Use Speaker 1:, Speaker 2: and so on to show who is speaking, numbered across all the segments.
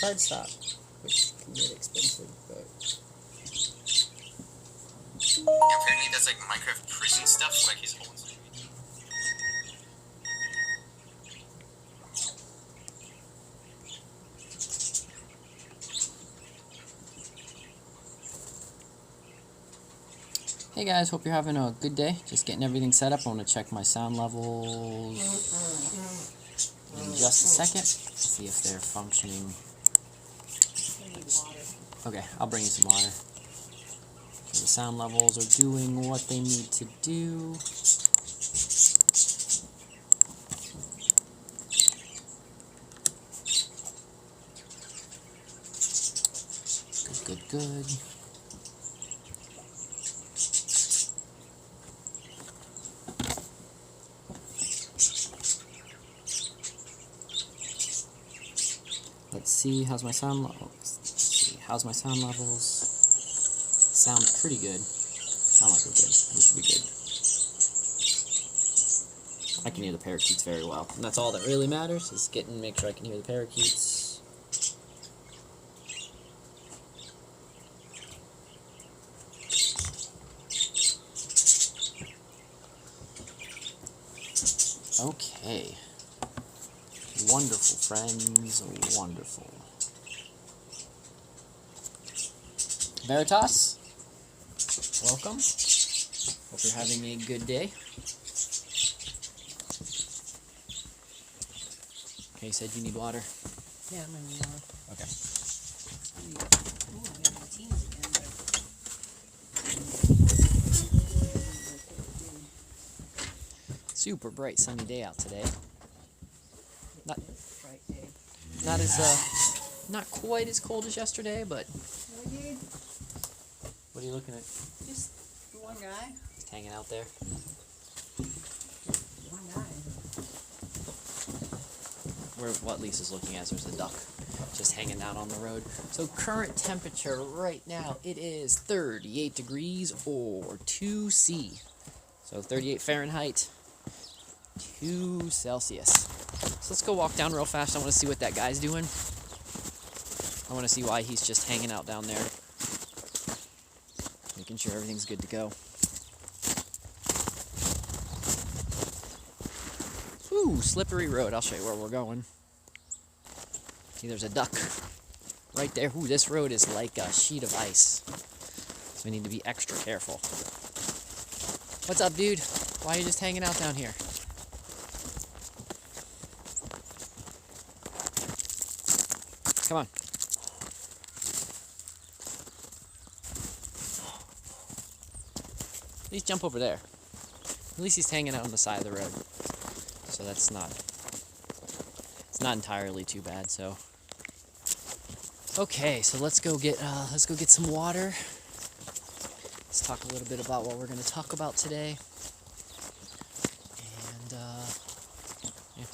Speaker 1: cardstock, which can get expensive, but...
Speaker 2: Apparently that's like Minecraft prison stuff, like his own.
Speaker 1: Hey guys, hope you're having a good day. Just getting everything set up. I want to check my sound levels in just a second. See if they're functioning. Okay, I'll bring you some water. So the sound levels are doing what they need to do. Good, good. Let's see, how's my sound levels? How's my sound levels? Sound pretty good. Sound like we're good. We should be good. I can hear the parakeets very well. And that's all that really matters, is make sure I can hear the parakeets. Okay. Wonderful, friends. Wonderful. Veritas, welcome. Hope you're having a good day. Okay, you said you need water?
Speaker 3: Yeah, I'm gonna need water.
Speaker 1: Okay.
Speaker 3: Oh, I got my teens again, but...
Speaker 1: Super bright sunny day out today. Not not quite as cold as yesterday, but... What are you looking at?
Speaker 3: Just one guy.
Speaker 1: Just hanging out there.
Speaker 3: One guy.
Speaker 1: What Lisa's looking at is there's a duck just hanging out on the road. So current temperature right now, it is 38 degrees or 2 C. So 38 Fahrenheit, 2 Celsius. So let's go walk down real fast. I want to see what that guy's doing. I want to see why he's just hanging out down there. Making sure everything's good to go. Ooh, slippery road. I'll show you where we're going. See, there's a duck right there. Ooh, this road is like a sheet of ice. So we need to be extra careful. What's up, dude? Why are you just hanging out down here? Come on. At least jump over there. At least he's hanging out on the side of the road. So it's not entirely too bad, so. Okay, so let's go get some water. Let's talk a little bit about what we're going to talk about today. And yeah.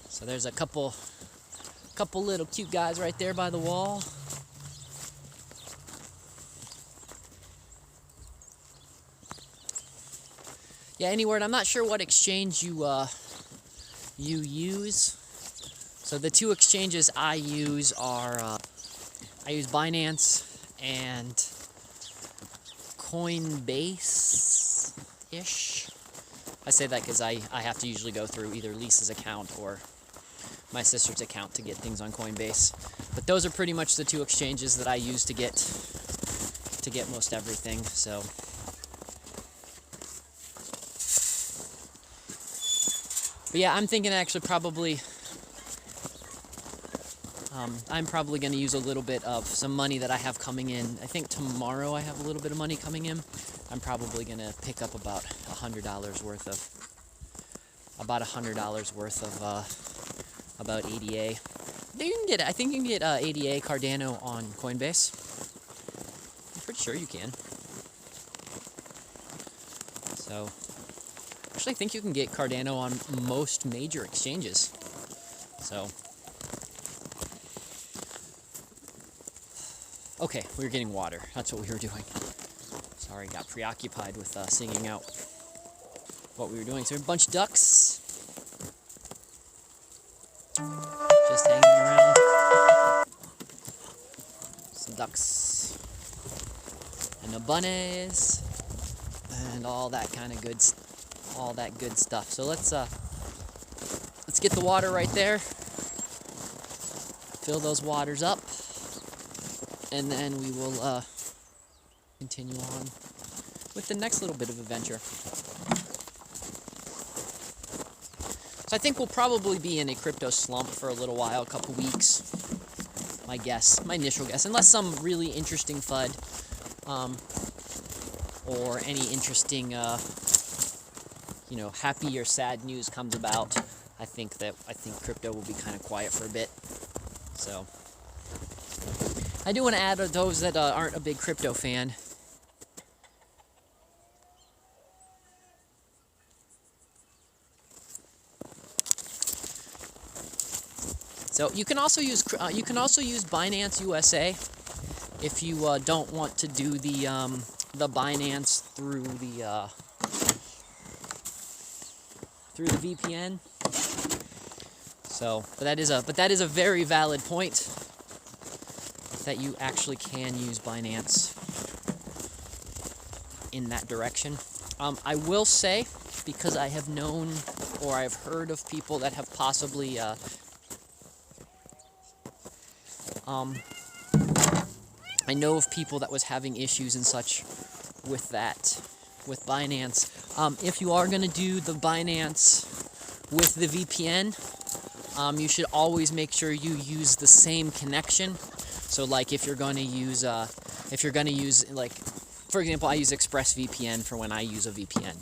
Speaker 1: So there's a couple little cute guys right there by the wall. Yeah, any word. I'm not sure what exchange you use. So the two exchanges I use are I use Binance and Coinbase-ish. I say that because I have to usually go through either Lisa's account or my sister's account to get things on Coinbase. But those are pretty much the two exchanges that I use to get most everything. So but yeah, I'm thinking actually probably I'm probably going to use a little bit of some money that I have coming in. I think tomorrow I have a little bit of money coming in. I'm probably going to pick up about $100 worth of about ADA. I think you can get ADA Cardano on Coinbase. I'm pretty sure you can. So, actually, I think you can get Cardano on most major exchanges. So, okay, we were getting water. That's what we were doing. Sorry, got preoccupied with singing out. what we were doing. So a bunch of ducks just hanging around. Some ducks and the bunnies and all that kind of good stuff. So let's get the water right there. Fill those waters up, and then we will continue on with the next little bit of adventure. So I think we'll probably be in a crypto slump for a little while, a couple weeks. My initial guess, unless some really interesting FUD or any interesting, happy or sad news comes about. I think crypto will be kind of quiet for a bit. So I do want to add those that aren't a big crypto fan. So you can also use Binance USA if you don't want to do the Binance through the VPN. So, but that is a very valid point, that you actually can use Binance in that direction. I will say, because I have known or I've heard of people that have possibly I know of people that was having issues and such with Binance. If you are going to do the Binance with the VPN, you should always make sure you use the same connection. So like if you're going to use like, for example, I use ExpressVPN for when I use a VPN.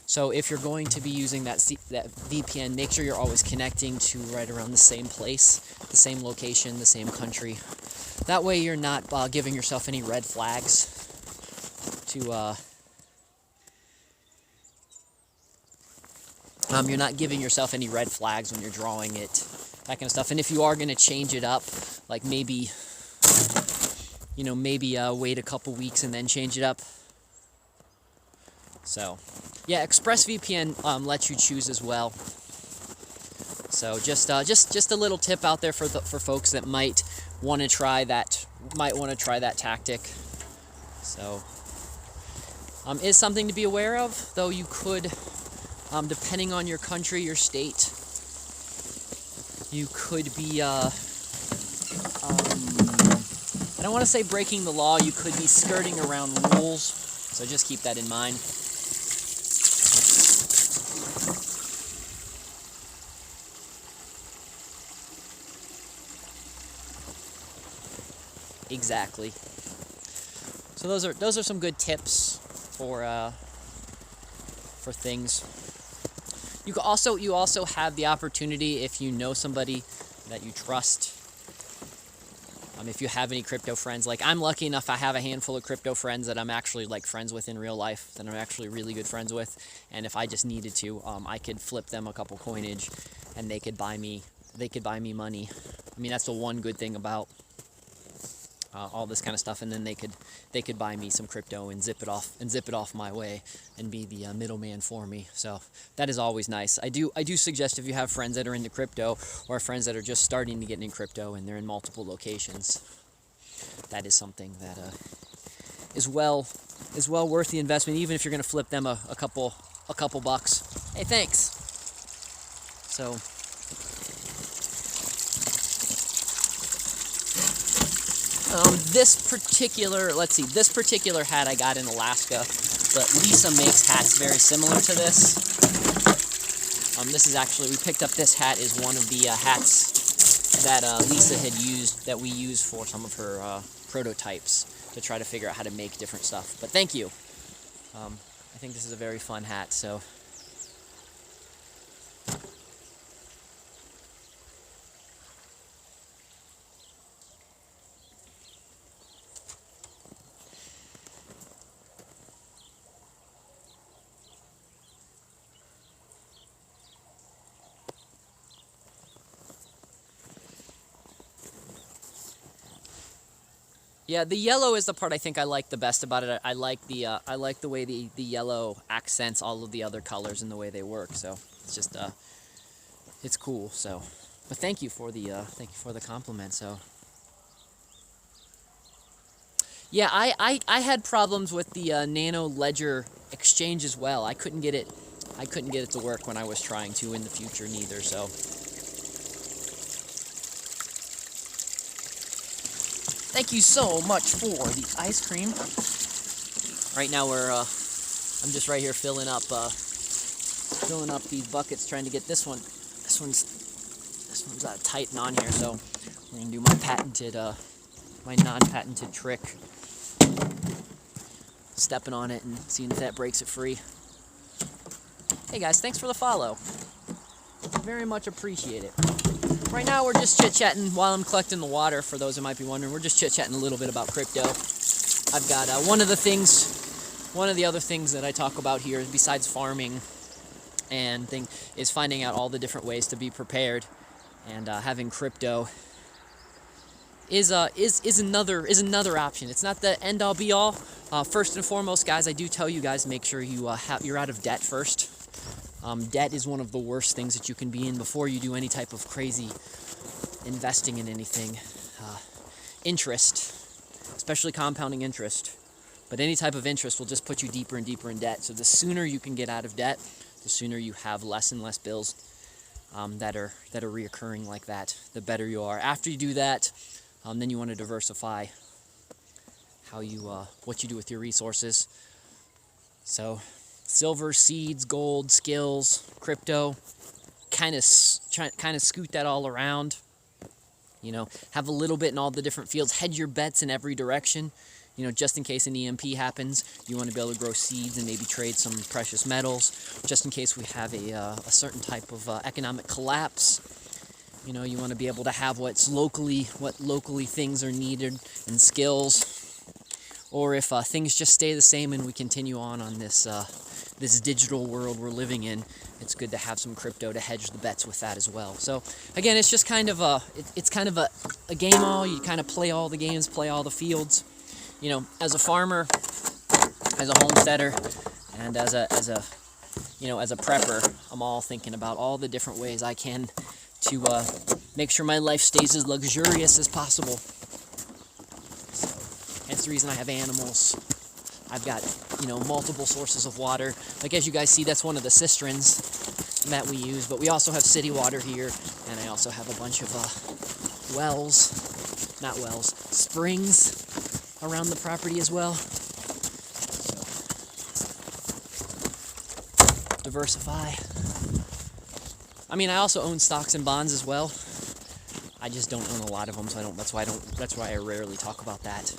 Speaker 1: So if you're going to be using that VPN, make sure you're always connecting to right around the same place, the same location, the same country. That way you're not giving yourself any red flags you're not giving yourself any red flags when you're drawing it, that kind of stuff. And if you are going to change it up, like maybe wait a couple weeks and then change it up. So, yeah, ExpressVPN lets you choose as well. So just a little tip out there for folks that might want to try that tactic. So, is something to be aware of, though. You could, depending on your country, your state, you could be I don't want to say breaking the law. You could be skirting around rules. So just keep that in mind. Exactly. So those are some good tips for things. You also have the opportunity, if you know somebody that you trust. If you have any crypto friends, like I'm lucky enough, I have a handful of crypto friends that I'm actually like friends with in real life, that I'm actually really good friends with. And if I just needed to, I could flip them a couple coinage, and they could buy me money. I mean, that's the one good thing about all this kind of stuff. And then they could buy me some crypto and zip it off my way and be the middleman for me. So that is always nice. I do suggest, if you have friends that are into crypto, or friends that are just starting to get into crypto and they're in multiple locations, that is something that is well worth the investment, even if you're going to flip them a couple bucks. Hey, thanks. So this particular hat I got in Alaska, but Lisa makes hats very similar to this. This is actually, we picked up this hat as one of the hats that Lisa had used, that we used for some of her prototypes to try to figure out how to make different stuff. But thank you. I think this is a very fun hat, so. Yeah, the yellow is the part I think I like the best about it. I like the way the yellow accents all of the other colors and the way they work. So it's just it's cool. So, but thank you for the compliment. So yeah, I had problems with the Nano Ledger Exchange as well. I couldn't get it to work when I was trying to in the future neither. So. Thank you so much for the ice cream. Right now I'm just right here filling up these buckets, trying to get this one's tight on here. So we're gonna do my non-patented trick, stepping on it and seeing if that breaks it free. Hey guys, thanks for the follow. Very much appreciate it. Right now we're just chit-chatting while I'm collecting the water. For those who might be wondering, we're just chit-chatting a little bit about crypto. I've got one of the other things that I talk about here, besides farming and is finding out all the different ways to be prepared, and having crypto is another option. It's not the end all be all. First and foremost, guys, I do tell you guys, make sure you're out of debt first. Debt is one of the worst things that you can be in before you do any type of crazy investing in anything. Interest, especially compounding interest, but any type of interest will just put you deeper and deeper in debt. So the sooner you can get out of debt, the sooner you have less and less bills that are reoccurring like that, the better you are. After you do that, then you want to diversify what you do with your resources. So silver, seeds, gold, skills, crypto, kind of scoot that all around. Have a little bit in all the different fields. Hedge your bets in every direction. Just in case an EMP happens, you want to be able to grow seeds and maybe trade some precious metals. Just in case we have a certain type of economic collapse. You want to be able to have what locally things are needed and skills. Or if things just stay the same and we continue on this digital world we're living in, it's good to have some crypto to hedge the bets with that as well. So again, it's just kind of a game all. You kind of play all the games, play all the fields. As a farmer, as a homesteader, and as a prepper, I'm all thinking about all the different ways I can to make sure my life stays as luxurious as possible. That's the reason I have animals. I've got, multiple sources of water. Like as you guys see, that's one of the cisterns that we use, but we also have city water here, and I also have a bunch of springs around the property as well. So, diversify. I also own stocks and bonds as well. I just don't own a lot of them, so that's why I rarely talk about that.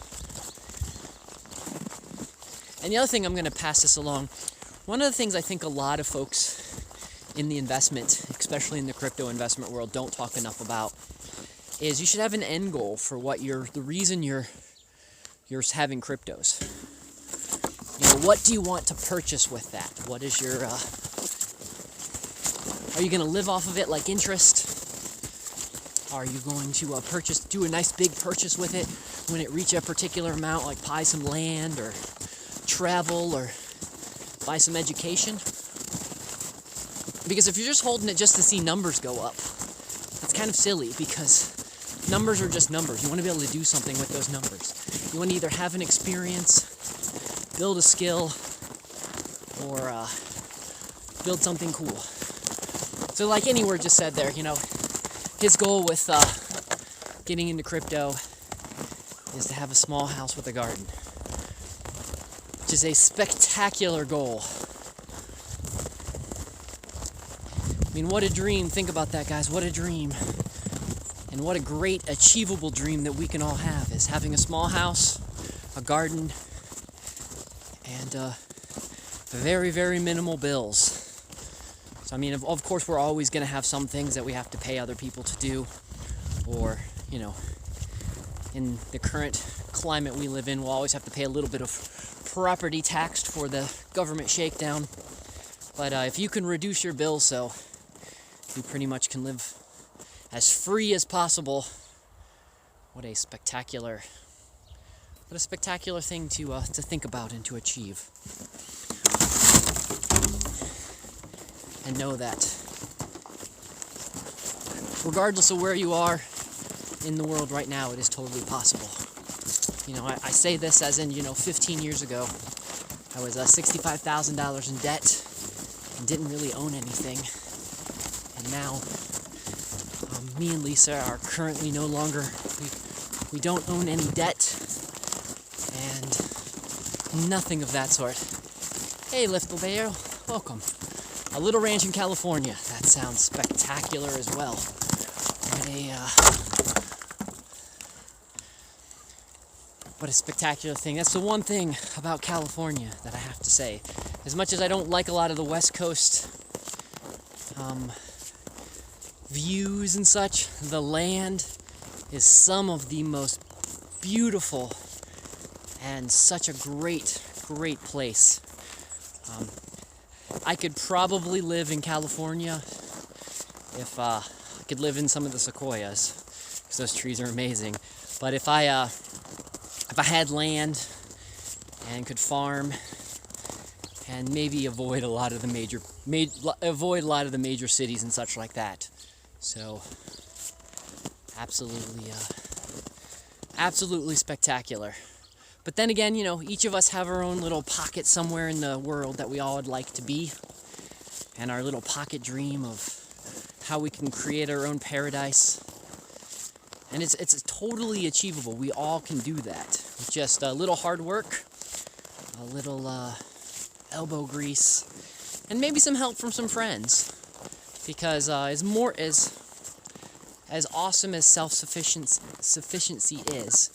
Speaker 1: And the other thing, I'm going to pass this along. One of the things I think a lot of folks in the investment, especially in the crypto investment world, don't talk enough about is you should have an end goal for the reason you're having cryptos. What do you want to purchase with that? What is your are you going to live off of it like interest? Are you going to do a nice big purchase with it when it reaches a particular amount, like buy some land or travel or buy some education? Because if you're just holding it just to see numbers go up, that's kind of silly, because numbers are just numbers. You want to be able to do something with those numbers. You want to either have an experience, build a skill, or build something cool. So like Anywhere just said there, his goal with getting into crypto is to have a small house with a garden, which is a spectacular goal. What a dream. Think about that, guys. What a dream. And what a great achievable dream that we can all have, is having a small house, a garden, and very, very minimal bills. So, of course, we're always going to have some things that we have to pay other people to do, or, in the current climate we live in, we'll always have to pay a little bit of property tax for the government shakedown. But if you can reduce your bills so you pretty much can live as free as possible, what a spectacular What a spectacular thing to think about and to achieve. And know that regardless of where you are in the world right now, it is totally possible. You know, I say this as in, 15 years ago, I was $65,000 in debt and didn't really own anything. And now, me and Lisa are currently no longer, we don't own any debt and nothing of that sort. Hey, Liftlebear, welcome. A little ranch in California. That sounds spectacular as well. What a spectacular thing. That's the one thing about California that I have to say. As much as I don't like a lot of the West Coast views and such, the land is some of the most beautiful and such a great place. I could probably live in California if I could live in some of the sequoias, because those trees are amazing. But if I had land and could farm and maybe avoid a lot of the major cities and such like that. So absolutely spectacular. But then again, each of us have our own little pocket somewhere in the world that we all would like to be, and our little pocket dream of how we can create our own paradise. And it's totally achievable. We all can do that with just a little hard work, a little elbow grease, and maybe some help from some friends. Because as awesome as self-sufficiency is,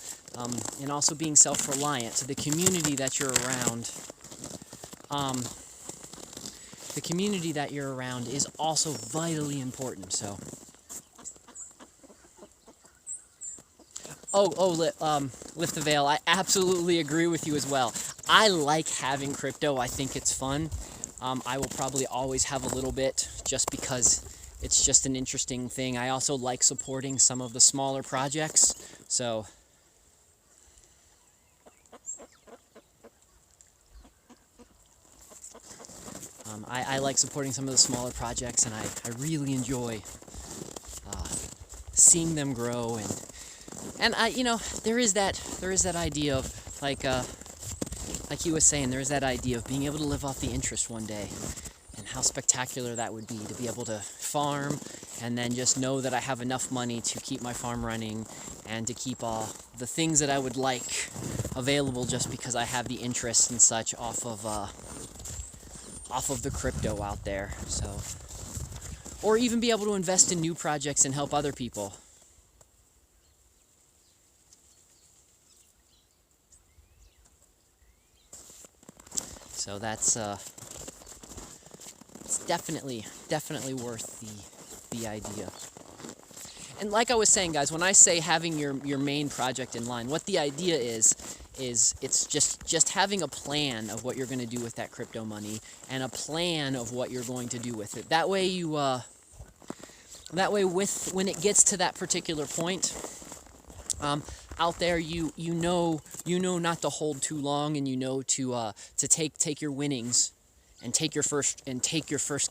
Speaker 1: and also being self-reliant, to the community that you're around, is also vitally important. So. Lift the Veil, I absolutely agree with you as well. I like having crypto. I think it's fun. I will probably always have a little bit just because it's just an interesting thing. I also like supporting some of the smaller projects. So, I like supporting some of the smaller projects, and I really enjoy seeing them grow. And there is that idea of, like he was saying, there is that idea of being able to live off the interest one day, and how spectacular that would be, to be able to farm and then just know that I have enough money to keep my farm running and to keep all the things that I would like available just because I have the interest and such off of the crypto out there. So, or even be able to invest in new projects and help other people. So that's it's definitely worth the idea. And like I was saying, guys, when I say having your main project in line, what the idea is it's just having a plan of what you're going to do with that crypto money, and a plan of what you're going to do with it. That way when it gets to that particular point, out there, you know not to hold too long, and to take your winnings and take your first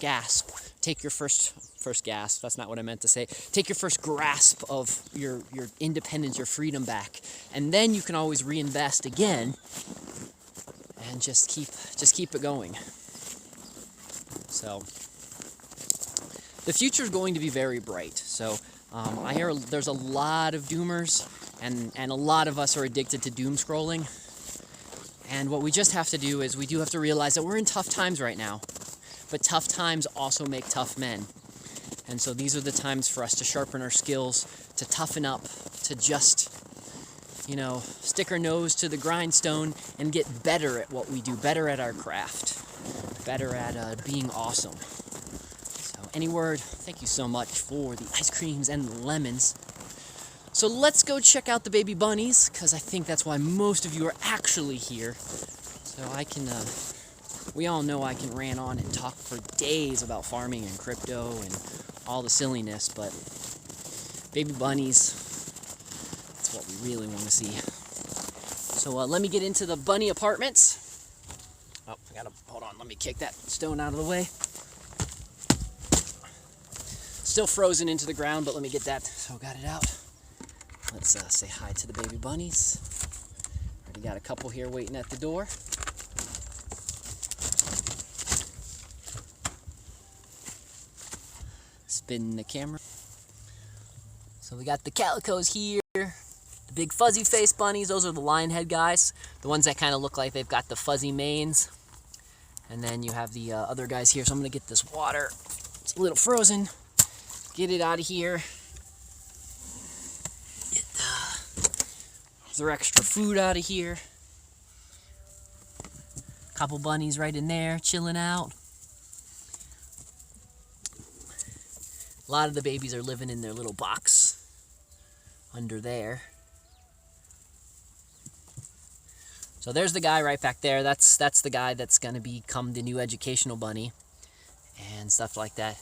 Speaker 1: gasp. Take your first gasp. That's not what I meant to say. Take your first grasp of your independence, your freedom back, and then you can always reinvest again, and just keep it going. So the future is going to be very bright. So I hear there's a lot of doomers. And a lot of us are addicted to doom scrolling. And what we just have to do is we do have to realize that we're in tough times right now. But tough times also make tough men. And so these are the times for us to sharpen our skills, to toughen up, to just, stick our nose to the grindstone and get better at what we do, better at our craft, better at being awesome. So any word, thank you so much for the ice creams and the lemons. So let's go check out the baby bunnies, because I think that's why most of you are actually here. So we all know I can rant on and talk for days about farming and crypto and all the silliness, but baby bunnies, that's what we really want to see. So let me get into the bunny apartments. Oh, hold on, let me kick that stone out of the way. Still frozen into the ground, but let me get that, so got it out. Let's say hi to the baby bunnies. Already got a couple here waiting at the door. Spin the camera. So we got the calicos here, the big fuzzy face bunnies. Those are the lion head guys, the ones that kind of look like they've got the fuzzy manes. And then you have the other guys here. So I'm gonna get this water. It's a little frozen. Get it out of here. Get their extra food out of here. Couple bunnies right in there, chilling out. A lot of the babies are living in their little box under there. So there's the guy right back there. That's the guy that's going to become the new educational bunny and stuff like that.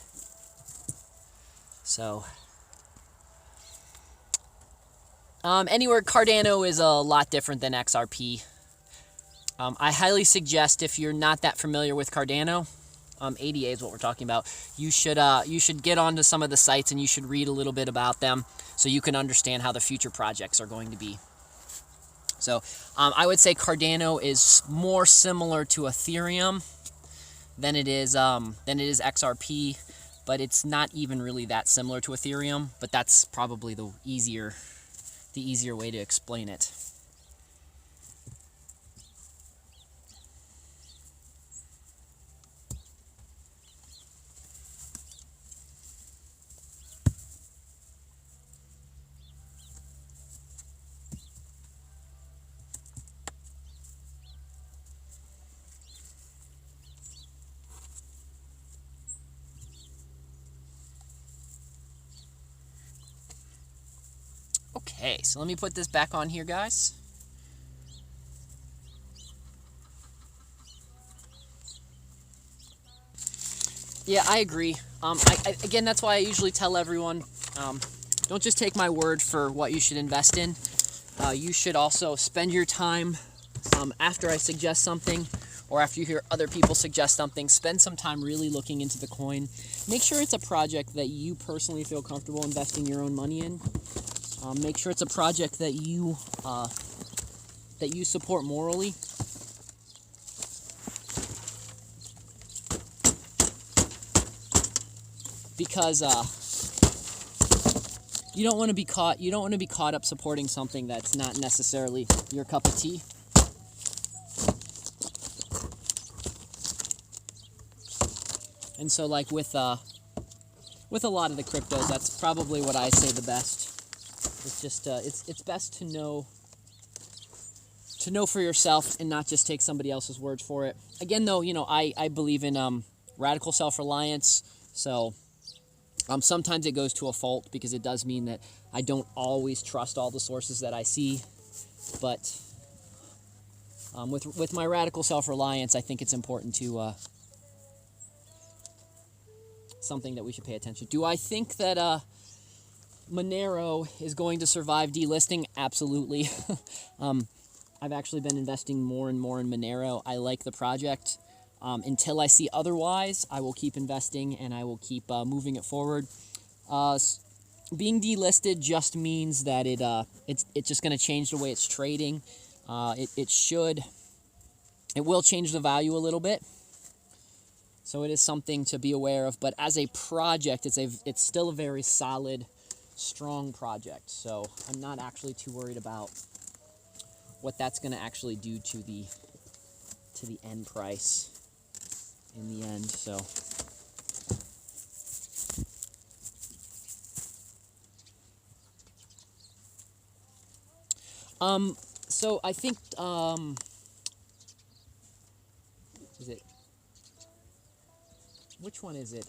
Speaker 1: So anywhere, Cardano is a lot different than XRP. I highly suggest, if you're not that familiar with Cardano, ADA is what we're talking about, you should get onto some of the sites and you should read a little bit about them so you can understand how the future projects are going to be. So I would say Cardano is more similar to Ethereum than it is XRP, but it's not even really that similar to Ethereum, but that's probably the easier way to explain it. Okay, so let me put this back on here, guys. Yeah, I agree. Again, that's why I usually tell everyone, don't just take my word for what you should invest in. You should also spend your time after I suggest something, or after you hear other people suggest something, spend some time really looking into the coin. Make sure it's a project that you personally feel comfortable investing your own money in. Make sure it's a project that you support morally. Because you don't want to be caught up supporting something that's not necessarily your cup of tea. And so, like with a lot of the cryptos, that's probably what I say the best. It's just it's best to know for yourself and not just take somebody else's words for it. Again, though, I believe in radical self-reliance. So sometimes it goes to a fault, because it does mean that I don't always trust all the sources that I see. But with my radical self-reliance, I think it's important to something that we should pay attention to. Do I think that Monero is going to survive delisting? Absolutely. I've actually been investing more and more in Monero. I like the project. Until I see otherwise, I will keep investing and I will keep moving it forward. Being delisted just means that it's just going to change the way it's trading. It will change the value a little bit. So it is something to be aware of. But as a project, it's still a very solid, strong project. So I'm not actually too worried about what that's going to actually do to the end price in the end. So so I think is it, which one is it?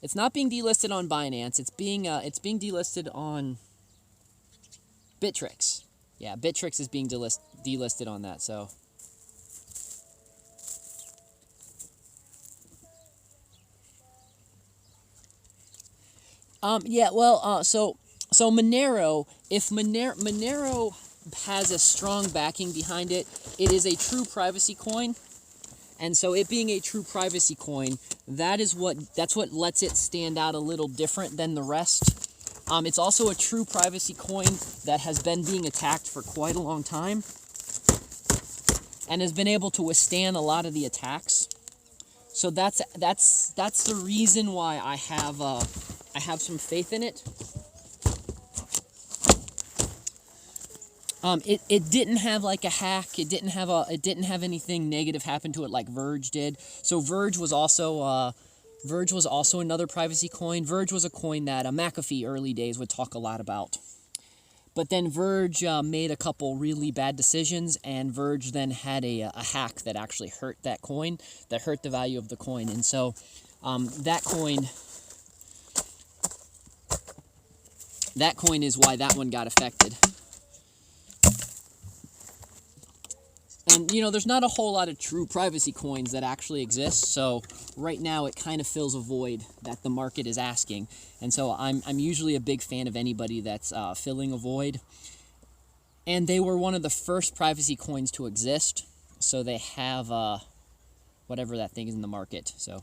Speaker 1: It's not being delisted on Binance. It's being delisted on Bittrex. Yeah, Bittrex is being delisted on that. So yeah, well, so Monero, if Monero has a strong backing behind it. It is a true privacy coin. And so it being a true privacy coin, that's what lets it stand out a little different than the rest. It's also a true privacy coin that has been being attacked for quite a long time and has been able to withstand a lot of the attacks. So that's the reason why I have some faith in it. It didn't have like a hack. It didn't have anything negative happen to it like Verge did. So Verge was also another privacy coin. Verge was a coin that McAfee early days would talk a lot about. But then Verge made a couple really bad decisions, and Verge then had a hack that actually hurt that coin, that hurt the value of the coin. And so that coin is why that one got affected. And, you know, there's not a whole lot of true privacy coins that actually exist, so right now it kind of fills a void that the market is asking. And so I'm usually a big fan of anybody that's filling a void. And they were one of the first privacy coins to exist, so they have whatever that thing is in the market. So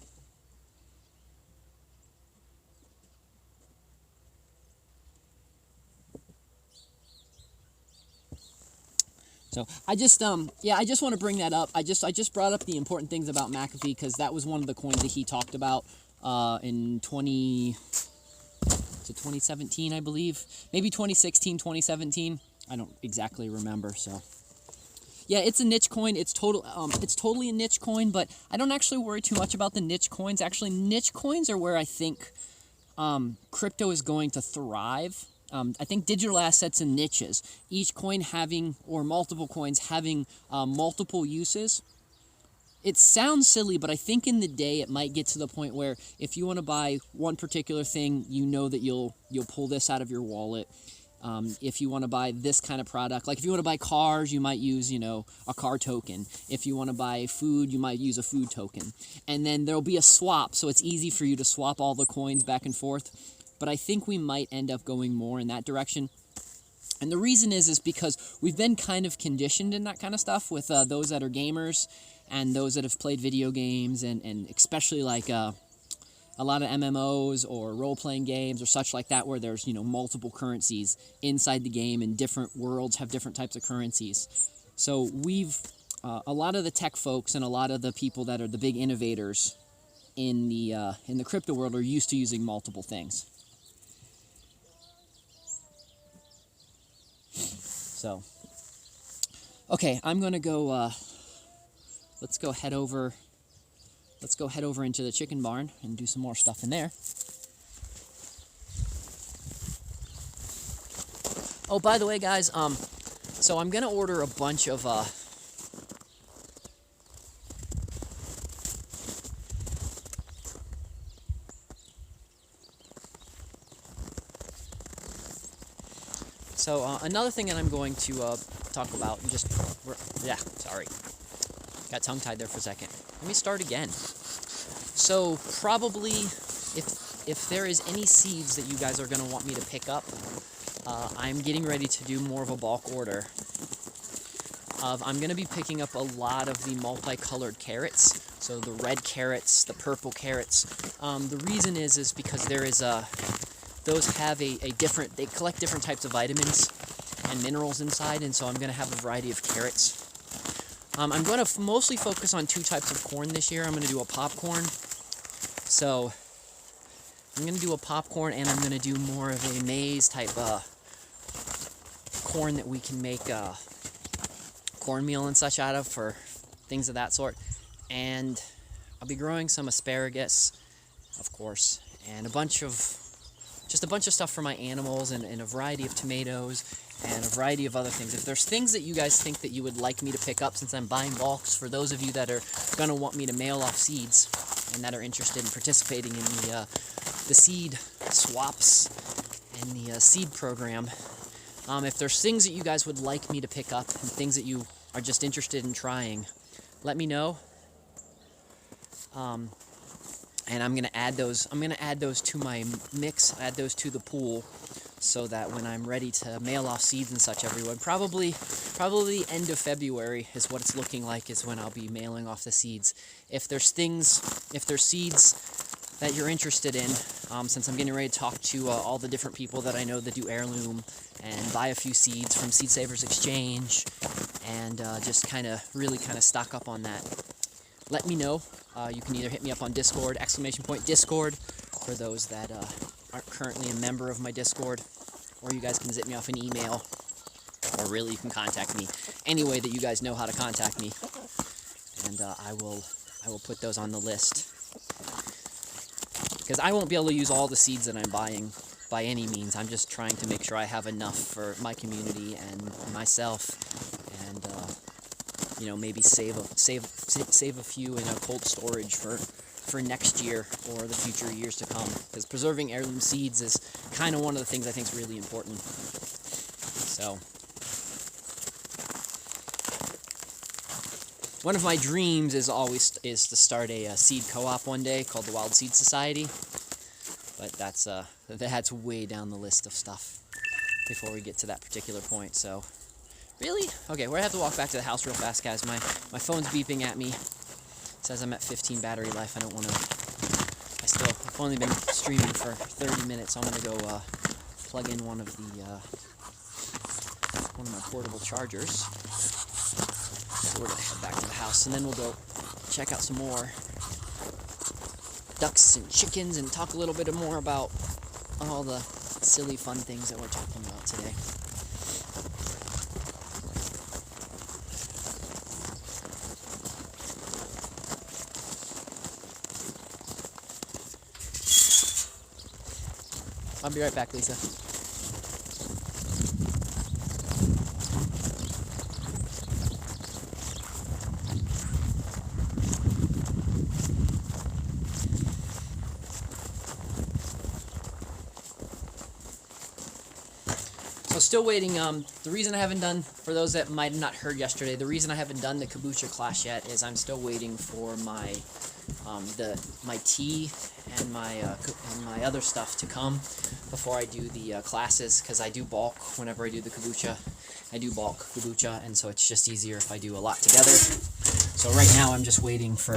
Speaker 1: I just want to bring that up. I just brought up the important things about McAfee because that was one of the coins that he talked about in 2017, I believe. Maybe 2016, 2017. I don't exactly remember. So yeah, it's a niche coin. It's totally a niche coin, but I don't actually worry too much about the niche coins. Actually, niche coins are where I think crypto is going to thrive. I think digital assets and niches, each coin having, or multiple coins having multiple uses. It sounds silly, but I think in the day it might get to the point where if you want to buy one particular thing, you know that you'll pull this out of your wallet. If you want to buy this kind of product, like if you want to buy cars, you might use, a car token. If you want to buy food, you might use a food token. And then there'll be a swap, so it's easy for you to swap all the coins back and forth. But I think we might end up going more in that direction. And the reason is because we've been kind of conditioned in that kind of stuff with those that are gamers and those that have played video games and especially like a lot of MMOs or role-playing games or such like that where there's, multiple currencies inside the game and different worlds have different types of currencies. So a lot of the tech folks and a lot of the people that are the big innovators in the crypto world are used to using multiple things. So, okay, I'm gonna go. Let's go head over into the chicken barn and do some more stuff in there. Oh, by the way, guys, so I'm gonna order a bunch of So another thing that I'm going to talk about, got tongue-tied there for a second. Let me start again. So probably if there is any seeds that you guys are going to want me to pick up, I'm getting ready to do more of a bulk order. I'm going to be picking up a lot of the multicolored carrots. So the red carrots, the purple carrots. The reason is because there is those have they collect different types of vitamins and minerals inside, and so I'm going to have a variety of carrots. I'm going to mostly focus on two types of corn this year. I'm going to do a popcorn. So I'm going to do a popcorn, and I'm going to do more of a maize type corn that we can make cornmeal and such out of for things of that sort. And I'll be growing some asparagus, of course, and a bunch of stuff for my animals and a variety of tomatoes and a variety of other things. If there's things that you guys think that you would like me to pick up, since I'm buying bulks, for those of you that are going to want me to mail off seeds and that are interested in participating in the seed swaps and the seed program, if there's things that you guys would like me to pick up and things that you are just interested in trying, let me know. And I'm gonna add those to my mix, add those to the pool. so that when I'm ready to mail off seeds and such everywhere, probably end of February is what it's looking like, is when I'll be mailing off the seeds. If there's seeds that you're interested in, since I'm getting ready to talk to all the different people that I know that do heirloom and buy a few seeds from Seed Savers Exchange, and just really stock up on that, let me know. You can either hit me up on Discord, !Discord, for those that aren't currently a member of my Discord, or you guys can zip me off an email, or really you can contact me any way that you guys know how to contact me, and I will put those on the list, because I won't be able to use all the seeds that I'm buying by any means. I'm just trying to make sure I have enough for my community and myself, and maybe save a few in a cold storage for next year or the future years to come, because preserving heirloom seeds is kind of one of the things I think is really important. So one of my dreams is to start a seed co-op one day called the Wild Seed Society, but that's way down the list of stuff before we get to that particular point. So really? Okay, we're gonna have to walk back to the house real fast, guys. My phone's beeping at me. It says I'm at 15 battery life. I don't want to... I've only been streaming for 30 minutes, so I'm gonna go plug in one of my portable chargers. So we're gonna head back to the house, and then we'll go check out some more ducks and chickens and talk a little bit more about all the silly fun things that we're talking about today. I'll be right back, Lisa. So still waiting. The reason I haven't done, for those that might have not heard yesterday, the reason I haven't done the kombucha class yet is I'm still waiting for my tea and my other stuff to come before I do the classes, because I do bulk whenever I do the kombucha. I do bulk kombucha, and so it's just easier if I do a lot together. So right now I'm just waiting for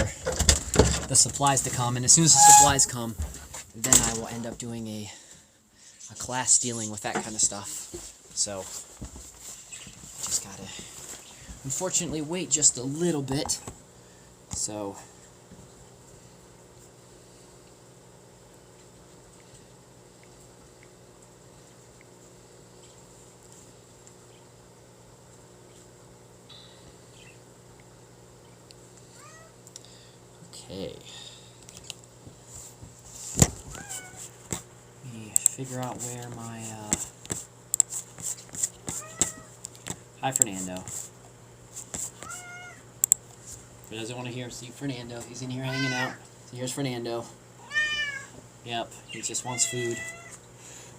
Speaker 1: the supplies to come, and as soon as the supplies come, then I will end up doing a class dealing with that kind of stuff. So just gotta unfortunately wait just a little bit. So okay. Let me figure out where my hi Fernando. If he doesn't want to see Fernando, he's in here hanging out. So here's Fernando. Yep, he just wants food.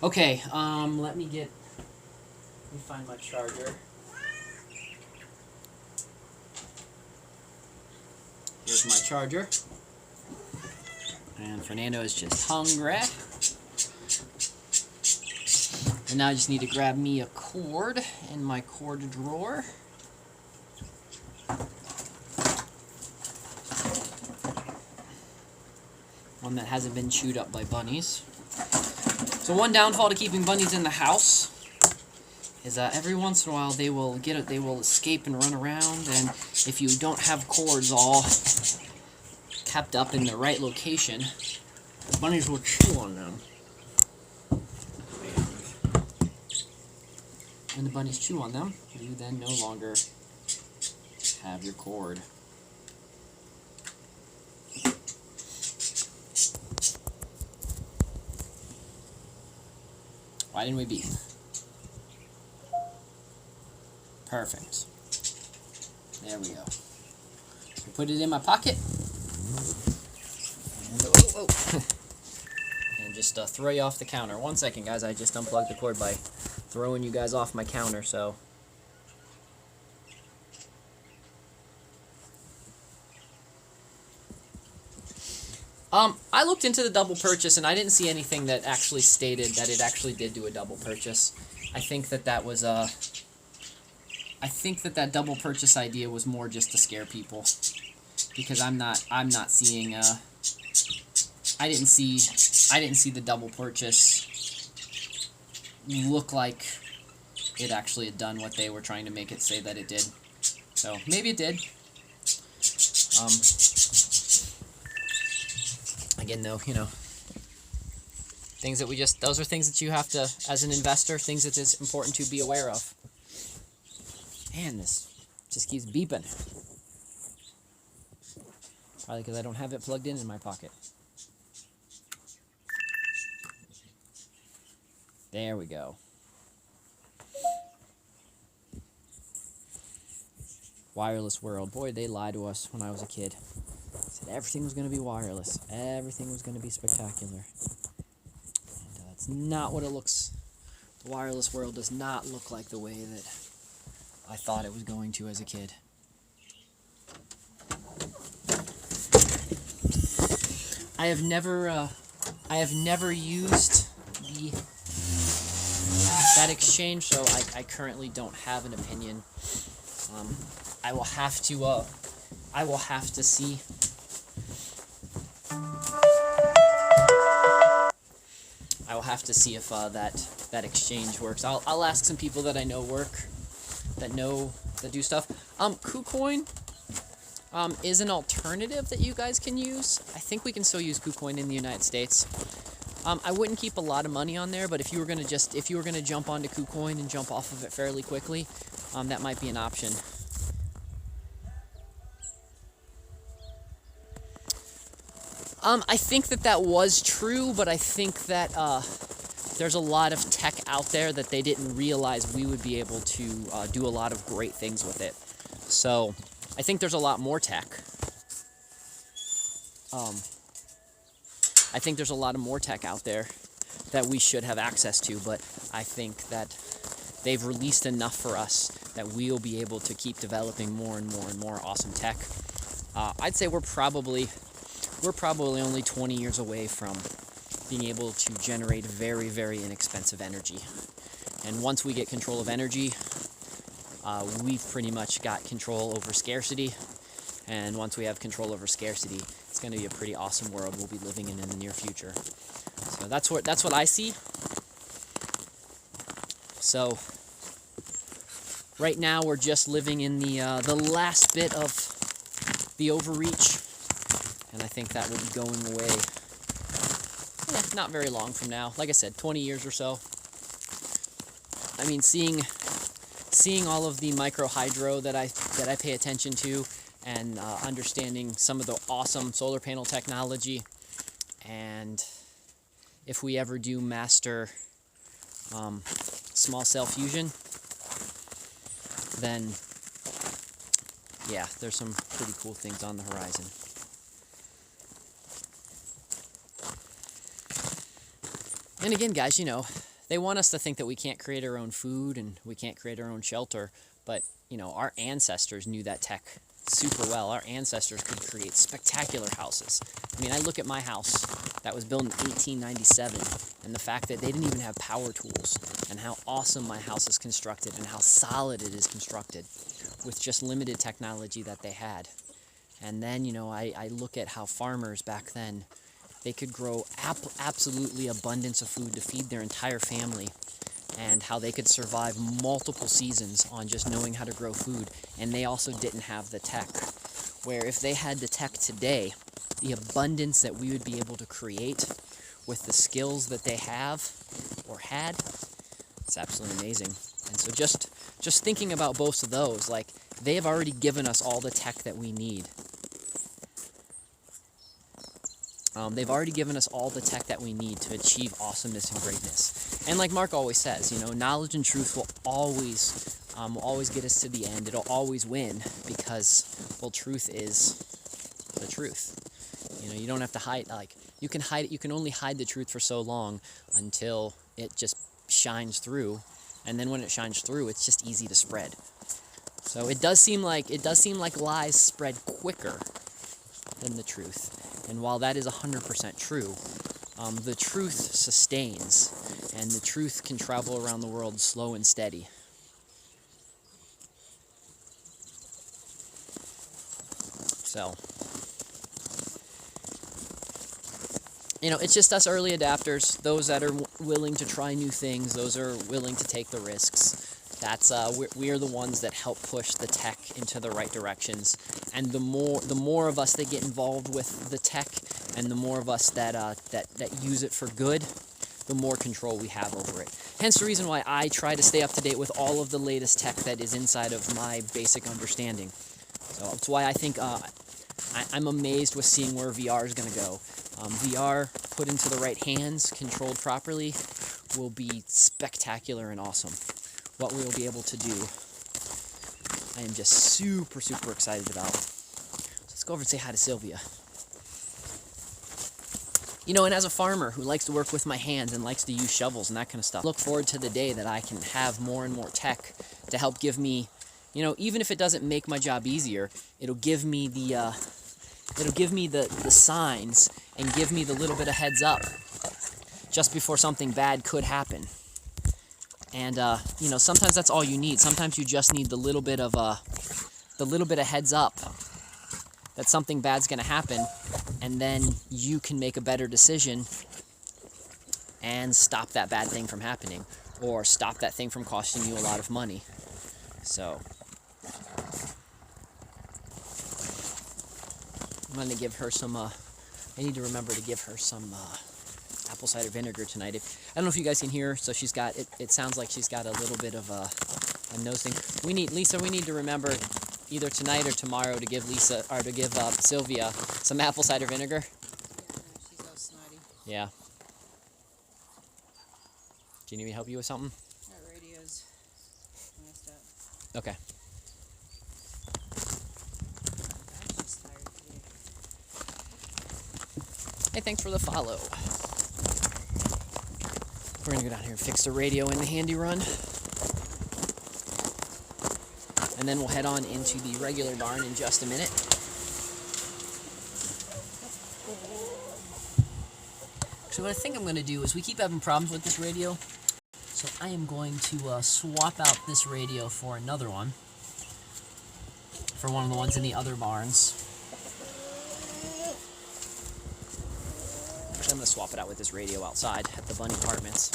Speaker 1: Okay, let me find my charger. Here's my charger. And Fernando is just hungry. And now I just need to grab me a cord in my cord drawer. One that hasn't been chewed up by bunnies. So one downfall to keeping bunnies in the house is that every once in a while they will escape and run around, and if you don't have cords all kept up in the right location, the bunnies will chew on them. When the bunnies chew on them, you then no longer have your cord. Why didn't we beef? Perfect. There we go. So put it in my pocket. And, and just throw you off the counter. 1 second, guys. I just unplugged the cord by throwing you guys off my counter, so. I looked into the double purchase, and I didn't see anything that actually stated that it actually did do a double purchase. I think that was I think that double purchase idea was more just to scare people, because I'm not seeing I didn't see the double purchase look like it actually had done what they were trying to make it say that it did. So maybe it did. Again, though, you know, things that those are things that you have to, as an investor, things that is important to be aware of. Man, this just keeps beeping. Probably because I don't have it plugged in my pocket. There we go. Wireless world. Boy, they lied to us when I was a kid. Said everything was going to be wireless. Everything was going to be spectacular. And that's not what it looks. The wireless world does not look like the way that I thought it was going to as a kid. I have never used that exchange, so I currently don't have an opinion. I will have to see. I will have to see if that exchange works. I'll ask some people that I know that do stuff. KuCoin is an alternative that you guys can use. I think we can still use KuCoin in the United States. I wouldn't keep a lot of money on there, but if you were gonna jump onto KuCoin and jump off of it fairly quickly, that might be an option. I think that was true, but I think that there's a lot of tech out there that they didn't realize we would be able to do a lot of great things with it. So I think there's a lot more tech. I think there's a lot of more tech out there that we should have access to, but I think that they've released enough for us that we'll be able to keep developing more and more and more awesome tech. I'd say we're probably only 20 years away from being able to generate very, very inexpensive energy. And once we get control of energy, we've pretty much got control over scarcity. And once we have control over scarcity, it's going to be a pretty awesome world we'll be living in the near future. So that's what I see. So right now we're just living in the last bit of the overreach, and I think that will be going away not very long from now. Like I said, 20 years or so. I mean, seeing all of the micro hydro that I pay attention to, and understanding some of the awesome solar panel technology, and if we ever do master small cell fusion, then yeah, there's some pretty cool things on the horizon. And again, guys, you know, they want us to think that we can't create our own food and we can't create our own shelter, but you know, our ancestors knew that tech super well. Our ancestors could create spectacular houses. I mean, I look at my house that was built in 1897, and the fact that they didn't even have power tools, and how awesome my house is constructed, and how solid it is constructed with just limited technology that they had. And then, you know, I look at how farmers back then, they could grow absolutely abundance of food to feed their entire family, and how they could survive multiple seasons on just knowing how to grow food. And they also didn't have the tech, where if they had the tech today, the abundance that we would be able to create with the skills that they have or had, it's absolutely amazing. And so just thinking about both of those, like, they have already given us all the tech that we need. They've already given us all the tech that we need to achieve awesomeness and greatness. And like Mark always says, you know, knowledge and truth will always get us to the end. It'll always win because, well, truth is the truth. You know, you don't have to hide. Like, you can only hide the truth for so long until it just shines through, and then when it shines through, it's just easy to spread. So it does seem like lies spread quicker than the truth. And while that is 100% true, the truth sustains, and the truth can travel around the world slow and steady. So, you know, it's just us early adapters, those that are willing to try new things, those are willing to take the risks. That's we are the ones that help push the tech into the right directions. And the more of us that get involved with the tech, and the more of us that use it for good, the more control we have over it. Hence the reason why I try to stay up to date with all of the latest tech that is inside of my basic understanding. So that's why I think I'm amazed with seeing where VR is going to go. VR put into the right hands, controlled properly, will be spectacular and awesome. What we will be able to do, I am just super, super excited about. So let's go over and say hi to Sylvia. You know, and as a farmer who likes to work with my hands and likes to use shovels and that kind of stuff, I look forward to the day that I can have more and more tech to help give me, you know, even if it doesn't make my job easier, it'll give me the signs and give me the little bit of heads up just before something bad could happen. And you know, sometimes that's all you need. Sometimes you just need the little bit of heads up that something bad's going to happen, and then you can make a better decision and stop that bad thing from happening, or stop that thing from costing you a lot of money. So I'm going to give her some, I need to remember to give her some apple cider vinegar tonight. I don't know if you guys can hear her, so she's got, it sounds like she's got a little bit of a nose thing. We need to remember either tonight or tomorrow to give Sylvia some apple cider vinegar.
Speaker 3: Yeah, she's all snotty.
Speaker 1: Yeah. Do you need me to help you with something?
Speaker 3: That radio's messed up.
Speaker 1: Okay.
Speaker 3: I'm just tired today.
Speaker 1: Hey, thanks for the follow. We're gonna go down here and fix the radio in the handy run. And then we'll head on into the regular barn in just a minute. So what I think I'm gonna do is, we keep having problems with this radio, so I am going to swap out this radio for another one, for one of the ones in the other barns. I'm going to swap it out with this radio outside at the Bunny Apartments.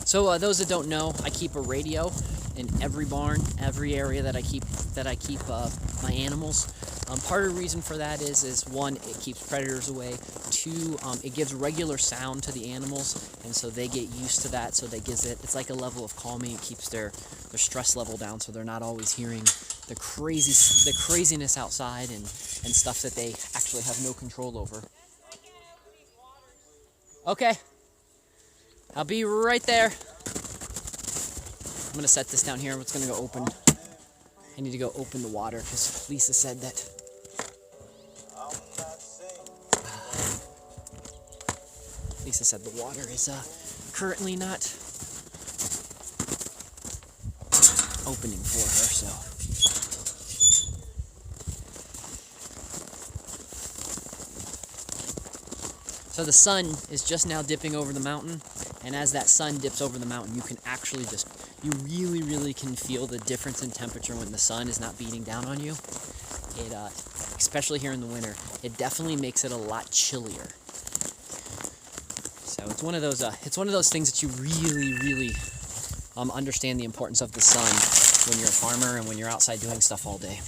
Speaker 1: So those that don't know, I keep a radio in every barn, every area that I keep my animals. Part of the reason for that is one, it keeps predators away. Two, it gives regular sound to the animals, and so they get used to that. So it's like a level of calming. It keeps their stress level down, so they're not always hearing the craziness outside and stuff that they actually have no control over. Okay, I'll be right there. I'm gonna set this down here. It's gonna go open. I need to go open the water because Lisa said that. Lisa said the water is currently not opening for her, so. So the sun is just now dipping over the mountain, and as that sun dips over the mountain, you can actually you really, really can feel the difference in temperature when the sun is not beating down on you. It, especially here in the winter, it definitely makes it a lot chillier. So it's one of those things that you really, really understand the importance of the sun when you're a farmer and when you're outside doing stuff all day.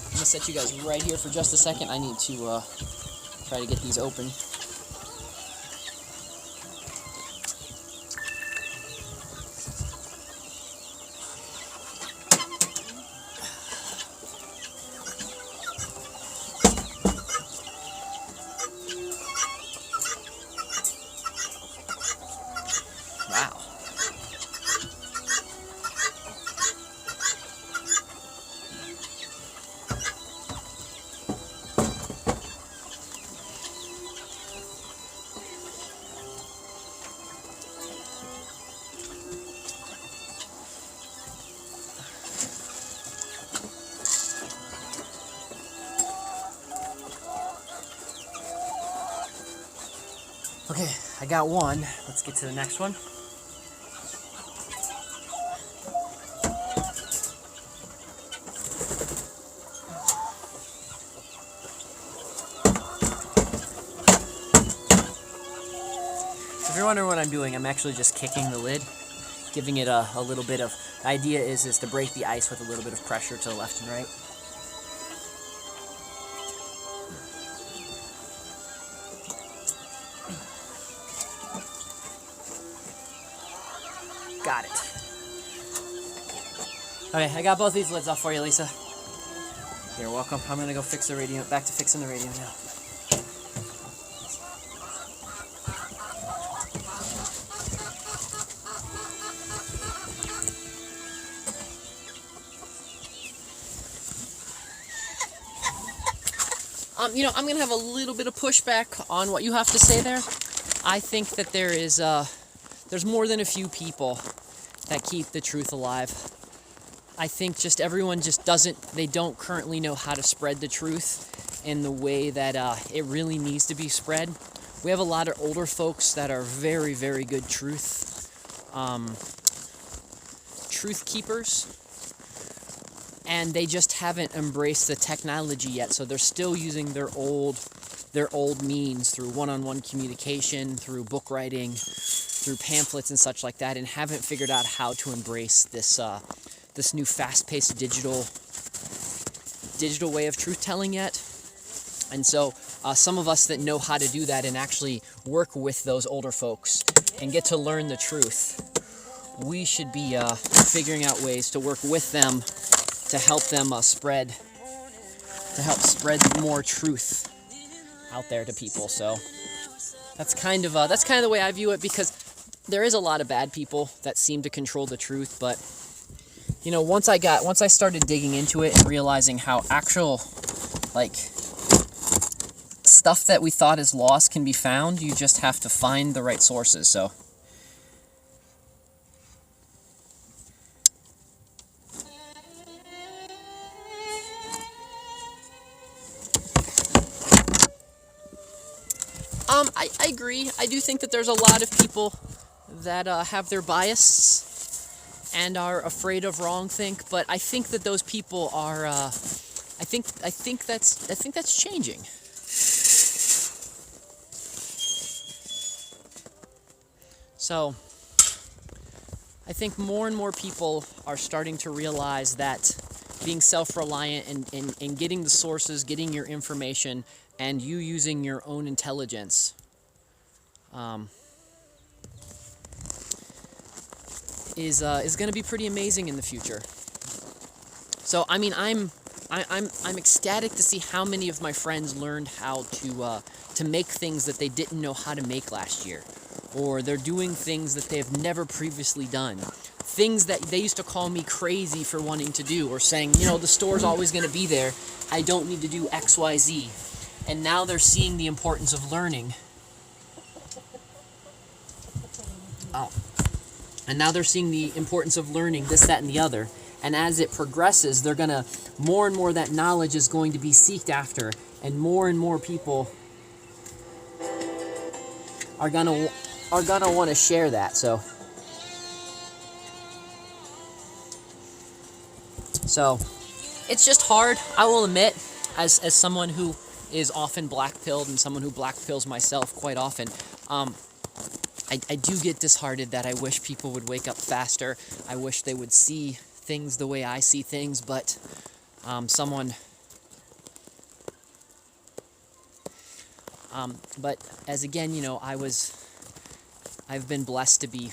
Speaker 1: I'm gonna set you guys right here for just a second. I need to try to get these open. Wow. Okay, I got one. Let's get to the next one. So if you're wondering what I'm doing, I'm actually just kicking the lid, giving it a little bit of, the idea is to break the ice with a little bit of pressure to the left and right. Got it. Okay, I got both these lids off for you, Lisa. You're welcome. I'm gonna go fix the radio, back to fixing the radio now. You know, I'm going to have a little bit of pushback on what you have to say there. I think that there's more than a few people that keep the truth alive. I think just everyone just they don't currently know how to spread the truth in the way that it really needs to be spread. We have a lot of older folks that are very, very good truth keepers. And they just haven't embraced the technology yet, so they're still using their old means through one-on-one communication, through book writing, through pamphlets and such like that, and haven't figured out how to embrace this new fast-paced digital way of truth-telling yet. And so some of us that know how to do that and actually work with those older folks and get to learn the truth, we should be figuring out ways to work with them to help them spread more truth out there to people. So that's kind of the way I view it, because there is a lot of bad people that seem to control the truth. But you know, once I started digging into it and realizing how actual stuff that we thought is lost can be found, you just have to find the right sources. So I agree. I do think that there's a lot of people that have their bias and are afraid of wrongthink, but I think that those people are. I think that's changing. So I think more and more people are starting to realize that being self-reliant and getting the sources, getting your information, and you using your own intelligence is going to be pretty amazing in the future. So I mean, I'm ecstatic to see how many of my friends learned how to make things that they didn't know how to make last year, or they're doing things that they have never previously done. Things that they used to call me crazy for wanting to do, or saying, you know, the store's always going to be there, I don't need to do X, Y, Z. And now they're seeing the importance of learning. And now they're seeing the importance of learning this, that, and the other. And as it progresses, they're gonna, more and more that knowledge is going to be sought after, and more people are gonna want to share that. So it's just hard, I will admit, as someone who is often black-pilled and someone who black-pills myself quite often. I do get disheartened that I wish people would wake up faster. I wish they would see things the way I see things, but but as again, you know, I've been blessed to be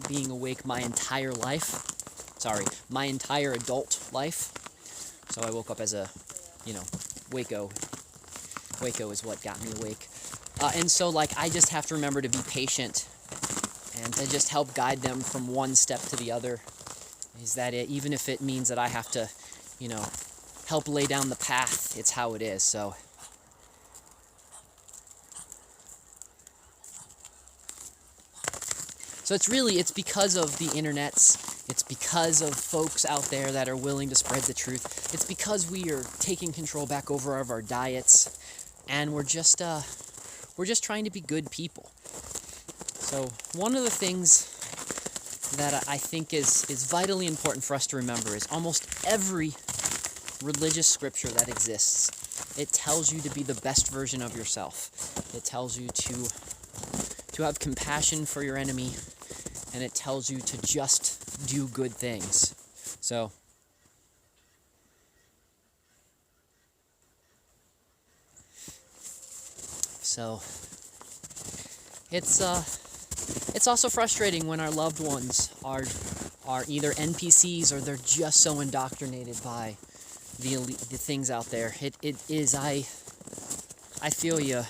Speaker 1: being awake my entire life. My entire adult life. So I woke up as a, you know, Waco is what got me awake. And so, like, I just have to remember to be patient and to just help guide them from one step to the other. Is that it? Even if it means that I have to, you know, help lay down the path, it's how it is. So it's because of the internets. It's because of folks out there that are willing to spread the truth. It's because we are taking control back over of our diets, and we're just trying to be good people. So one of the things that I think is vitally important for us to remember is almost every religious scripture that exists, it tells you to be the best version of yourself. It tells you to have compassion for your enemy, and it tells you to just do good things. So it's also frustrating when our loved ones are either NPCs or they're just so indoctrinated by the things out there. It is I feel you,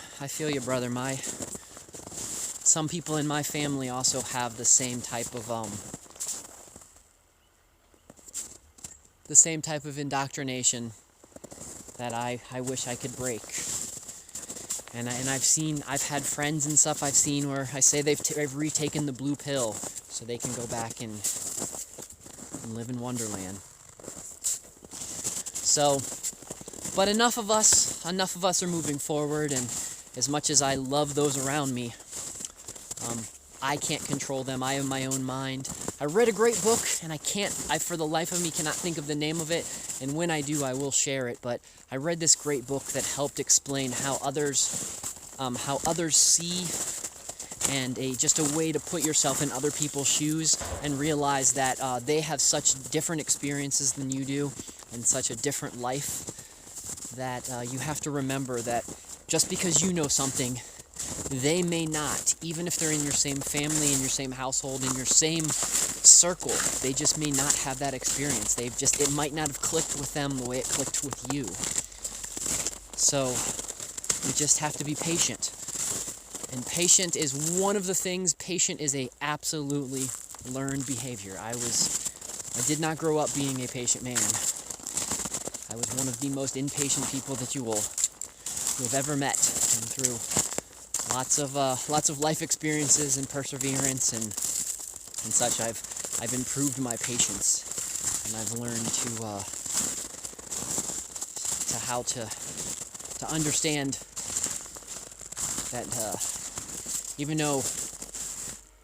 Speaker 1: brother. Some people in my family also have the same type of indoctrination that I wish I could break. And I've had friends and stuff I've seen where I say they've retaken the blue pill so they can go back and live in Wonderland. So, but enough of us are moving forward, and as much as I love those around me, I can't control them. I have my own mind. I read a great book, and I for the life of me cannot think of the name of it, and when I do, I will share it. But I read this great book that helped explain how others see, and just a way to put yourself in other people's shoes and realize that they have such different experiences than you do, and such a different life, that you have to remember that just because you know something, they may not, even if they're in your same family, in your same household, in your same circle. They just may not have that experience. It might not have clicked with them the way it clicked with you. So we just have to be patient. And patient is one of the things. Patient is a absolutely learned behavior. I did not grow up being a patient man. I was one of the most impatient people that you have ever met, and through lots of life experiences and perseverance and such, I've improved my patience, and I've learned to how to understand that even though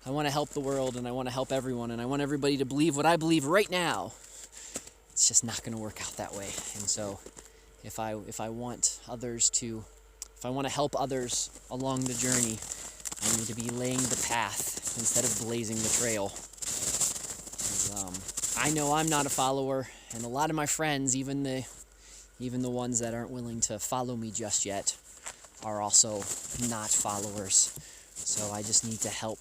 Speaker 1: I want to help the world and I want to help everyone and I want everybody to believe what I believe right now, it's just not going to work out that way. And so if I want to help others along the journey, I need to be laying the path instead of blazing the trail. I know I'm not a follower, and a lot of my friends, even the ones that aren't willing to follow me just yet, are also not followers. So I just need to help.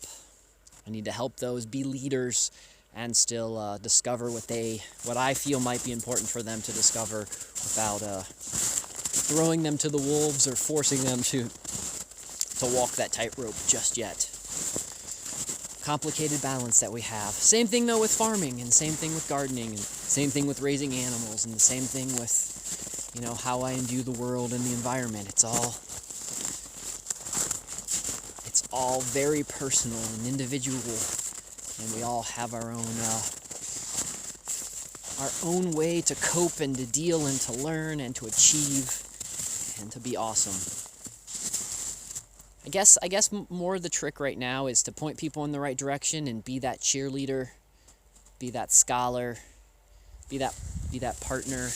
Speaker 1: I need to help those be leaders and still discover what I feel might be important for them to discover, without throwing them to the wolves or forcing them to walk that tightrope just yet. Complicated balance that we have. Same thing though with farming, and same thing with gardening, and same thing with raising animals, and the same thing with how I imbue the world and the environment. It's all very personal and individual, and we all have our own way to cope and to deal and to learn and to achieve and to be awesome. I guess more of the trick right now is to point people in the right direction and be that cheerleader, be that scholar, be that partner,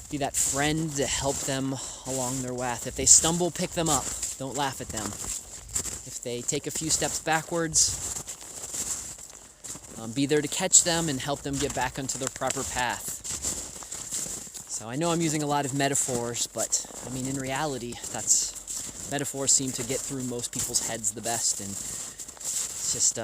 Speaker 1: be that friend to help them along their path. If they stumble, pick them up. Don't laugh at them. If they take a few steps backwards, be there to catch them and help them get back onto their proper path. So I know I'm using a lot of metaphors, but I mean, in reality, metaphors seem to get through most people's heads the best, and it's just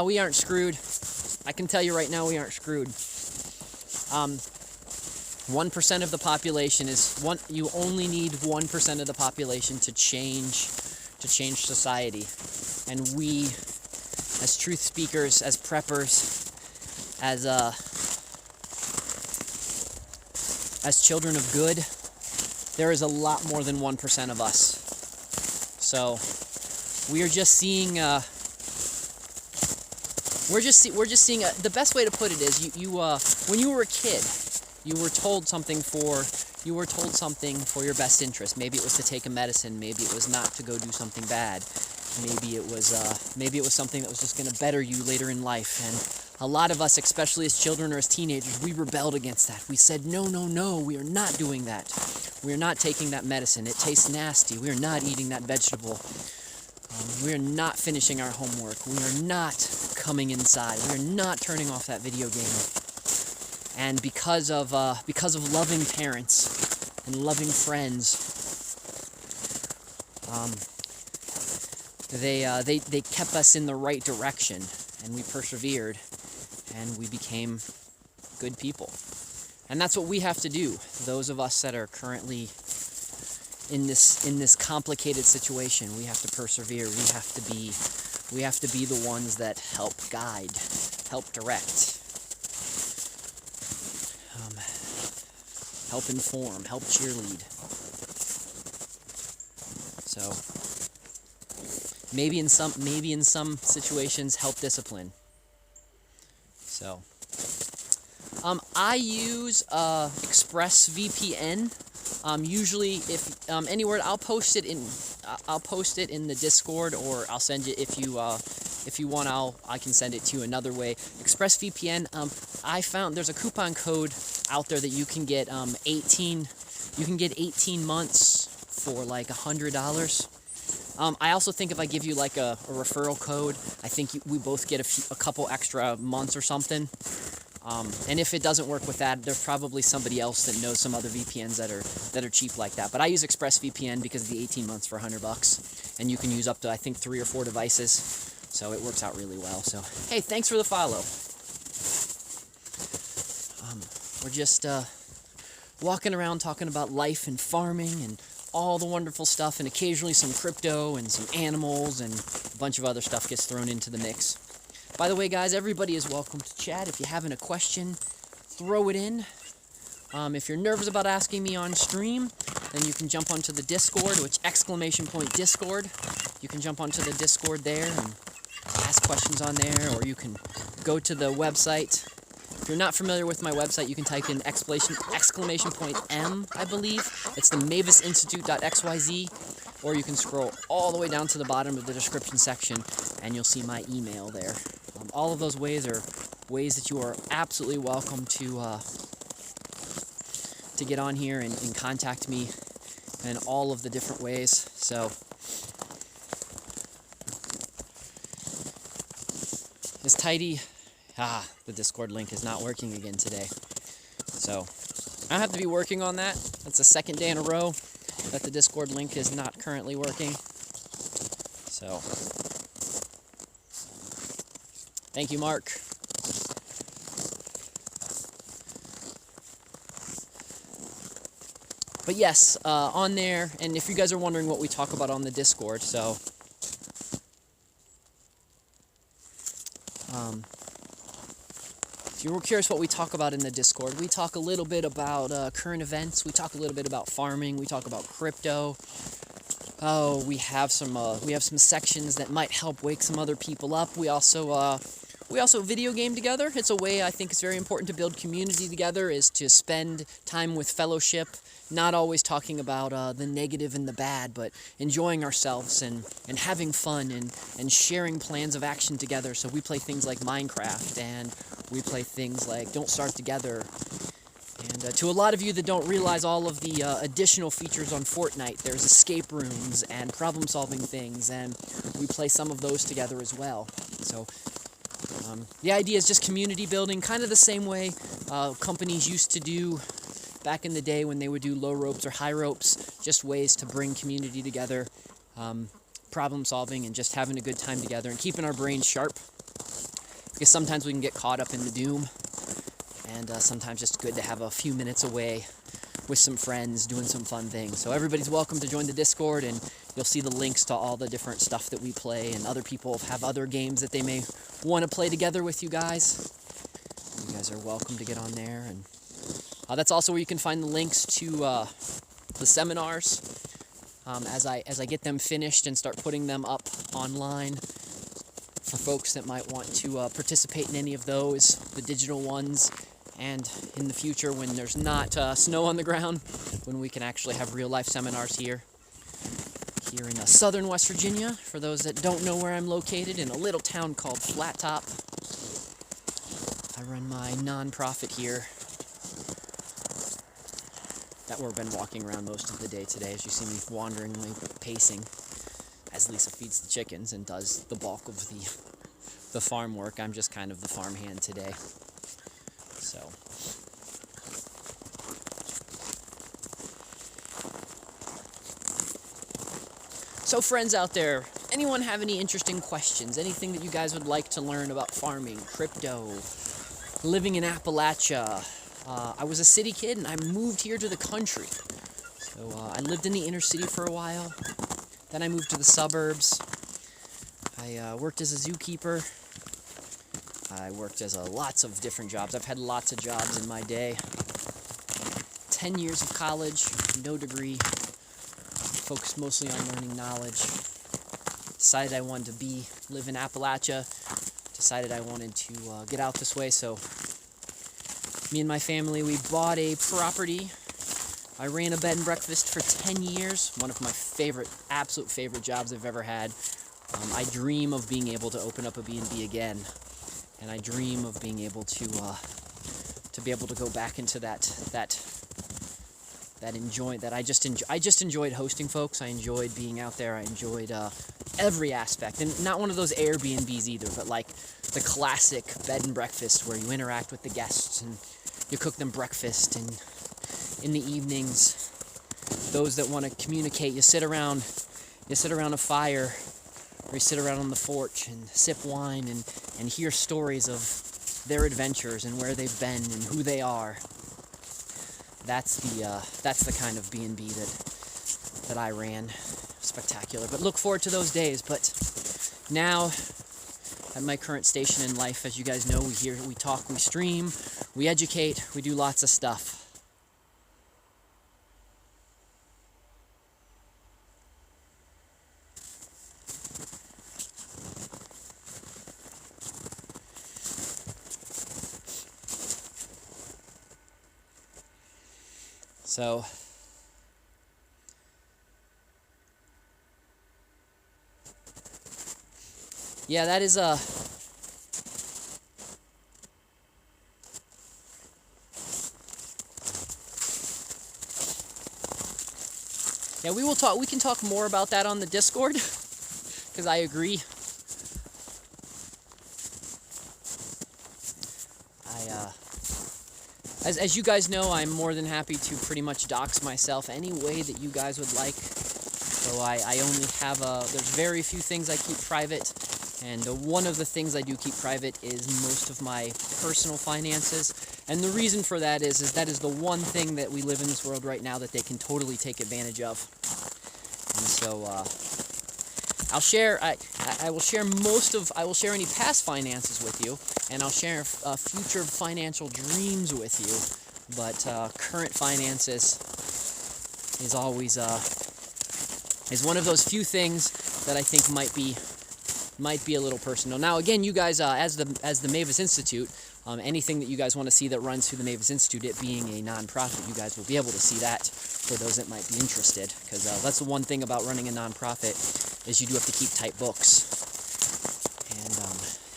Speaker 1: we aren't screwed. I can tell you right now, we aren't screwed. 1% of the population you only need 1% of the population to change society. And we, as truth speakers, as preppers, as children of good, there is a lot more than 1% of us. So we are just seeing we're just seeing the best way to put it is you when you were a kid, You were told something for your best interest. Maybe it was to take a medicine. Maybe it was not to go do something bad. Maybe it was something that was just going to better you later in life. And a lot of us, especially as children or as teenagers, we rebelled against that. We said, no, no, no, we are not doing that. We are not taking that medicine. It tastes nasty. We are not eating that vegetable. We are not finishing our homework. We are not coming inside. We are not turning off that video game. And because of loving parents and loving friends, they kept us in the right direction, and we persevered, and we became good people. And that's what we have to do. Those of us that are currently in this complicated situation, we have to persevere. We have to be the ones that help guide, help direct, help inform, help cheerlead. So maybe in some situations, help discipline. So I use ExpressVPN. Usually, if anywhere, I'll post it in the Discord, or I'll send it if you want. I can send it to you another way. ExpressVPN. I found there's a coupon code out there that you can get 18 months for like $100. I also think if I give you like a referral code, I think we both get a couple extra months or something. And if it doesn't work with that, there's probably somebody else that knows some other VPNs that are cheap like that. But I use ExpressVPN because of the 18 months for $100, and you can use up to, I think, 3 or 4 devices. So it works out really well. So hey, thanks for the follow. We're just walking around talking about life and farming and all the wonderful stuff, and occasionally some crypto and some animals and a bunch of other stuff gets thrown into the mix. By the way, guys, everybody is welcome to chat. If you have a question, throw it in. If you're nervous about asking me on stream, then you can jump onto the Discord, which !Discord. You can jump onto the Discord there and ask questions on there, or you can go to the website. If you're not familiar with my website, you can type in !M, I believe. It's the Mavis Institute.xyz, or you can scroll all the way down to the bottom of the description section, and you'll see my email there. All of those ways are ways that you are absolutely welcome to get on here and contact me in all of the different ways. So it's tidy. The Discord link is not working again today. So I have to be working on that. That's the second day in a row that the Discord link is not currently working. So thank you, Mark. But yes, on there, and if you guys are wondering what we talk about on the Discord, so if you were curious what we talk about in the Discord, we talk a little bit about current events, we talk a little bit about farming, we talk about crypto. Oh, we have some sections that might help wake some other people up. We also video game together. It's a way I think it's very important to build community together, is to spend time with fellowship, not always talking about the negative and the bad, but enjoying ourselves and having fun and sharing plans of action together. So we play things like Minecraft, and we play things like Don't Starve Together. And to a lot of you that don't realize all of the additional features on Fortnite, there's escape rooms and problem-solving things, and we play some of those together as well. So the idea is just community building, kind of the same way companies used to do back in the day when they would do low ropes or high ropes, just ways to bring community together, problem solving, and just having a good time together and keeping our brains sharp, because sometimes we can get caught up in the doom, and sometimes just good to have a few minutes away with some friends doing some fun things. So everybody's welcome to join the Discord, and you'll see the links to all the different stuff that we play, and other people have other games that they may want to play together with you guys. You guys are welcome to get on there, and that's also where you can find the links to the seminars as I get them finished and start putting them up online for folks that might want to participate in any of those, the digital ones. and in the future when there's not snow on the ground, when we can actually have real-life seminars here in southern West Virginia. For those that don't know where I'm located, in a little town called Flat Top. I run my nonprofit here that we've been walking around most of the day today, as you see me wanderingly pacing as Lisa feeds the chickens and does the bulk of the farm work. I'm just kind of the farm hand today. So friends out there, anyone have any interesting questions? Anything that you guys would like to learn about farming, crypto, living in Appalachia? I was a city kid and I moved here to the country. So I lived in the inner city for a while. Then I moved to the suburbs. I worked as a zookeeper. I worked as lots of different jobs. I've had lots of jobs in my day. 10 years of college, no degree. Focused mostly on learning knowledge. Decided I wanted to live in Appalachia. Decided I wanted to get out this way, so me and my family, we bought a property. I ran a bed and breakfast for 10 years. One of my absolute favorite jobs I've ever had. I dream of being able to open up a B&B again, and I dream of being able to be able to go back into I just enjoyed hosting folks. I enjoyed being out there. I enjoyed every aspect, and not one of those Airbnbs either, but like the classic bed and breakfast where you interact with the guests and you cook them breakfast, and in the evenings, those that want to communicate, you sit around a fire, or you sit around on the porch and sip wine and hear stories of their adventures and where they've been and who they are. That's the kind of B&B that I ran. Spectacular. But look forward to those days. But now, at my current station in life, as you guys know, we talk, we stream, we educate, we do lots of stuff. So, yeah, that is yeah, we can talk more about that on the Discord, because I agree. As you guys know, I'm more than happy to pretty much dox myself any way that you guys would like. So I only have there's very few things I keep private, and one of the things I do keep private is most of my personal finances. And the reason for that is that is the one thing that we live in this world right now that they can totally take advantage of. And so I will share any past finances with you, and I'll share future financial dreams with you. But current finances is always is one of those few things that I think might be a little personal. Now, again, you guys, as the Mavis Institute, anything that you guys want to see that runs through the Mavis Institute, it being a nonprofit, you guys will be able to see that for those that might be interested. Because that's the one thing about running a nonprofit, is you do have to keep tight books,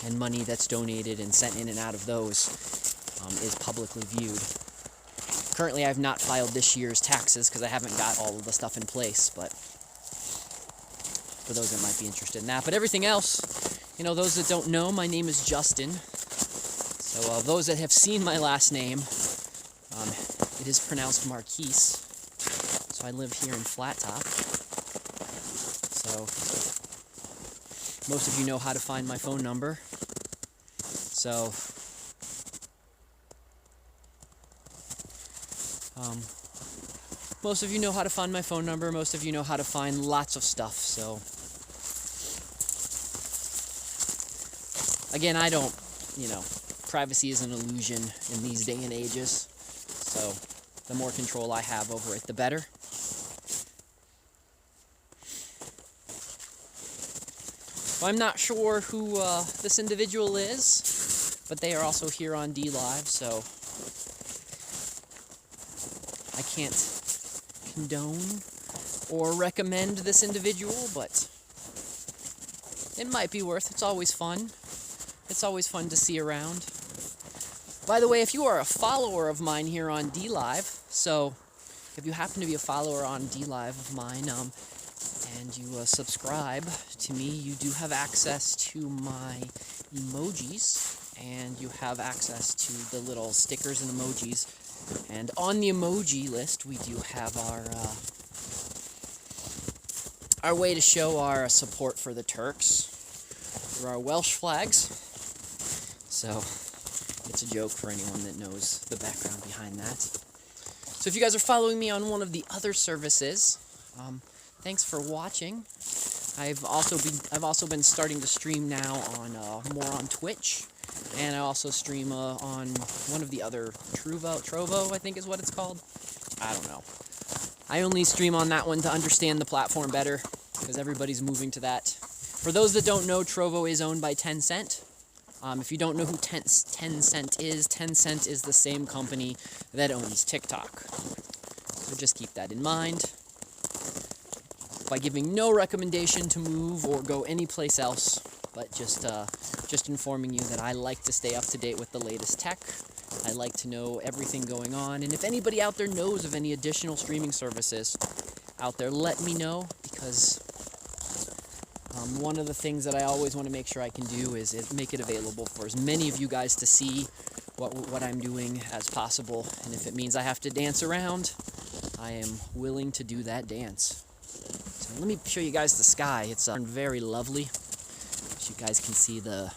Speaker 1: and money that's donated and sent in and out of those is publicly viewed. Currently, I have not filed this year's taxes because I haven't got all of the stuff in place, but for those that might be interested in that. But everything else, those that don't know, my name is Justin. So those that have seen my last name, it is pronounced Marquise. So I live here in Flat Top. So most of you know how to find my phone number. So most of you know how to find my phone number. Most of you know how to find lots of stuff. So again, I don't, privacy is an illusion in these day and ages. So the more control I have over it, the better. Well, I'm not sure who this individual is, but they are also here on D Live, so I can't condone or recommend this individual, but it might be worth. It's always fun. It's always fun to see around. By the way, if you are a follower of mine here on DLive, so if you happen to be a follower on DLive of mine, and you subscribe to me, you do have access to my emojis, and you have access to the little stickers and emojis. And on the emoji list, we do have our way to show our support for the Turks through our Welsh flags. So it's a joke for anyone that knows the background behind that. So if you guys are following me on one of the other services, thanks for watching. I've also been starting to stream now on more on Twitch, and I also stream on one of the other Trovo, I think is what it's called. I don't know. I only stream on that one to understand the platform better, because everybody's moving to that. For those that don't know, Trovo is owned by Tencent. If you don't know who Tencent is the same company that owns TikTok. So just keep that in mind. By giving no recommendation to move or go anyplace else, but just informing you that I like to stay up to date with the latest tech. I like to know everything going on, and if anybody out there knows of any additional streaming services out there, let me know, because one of the things that I always want to make sure I can do is make it available for as many of you guys to see what I'm doing as possible, and if it means I have to dance around, I am willing to do that dance. So let me show you guys the sky. It's very lovely. As you guys can see, the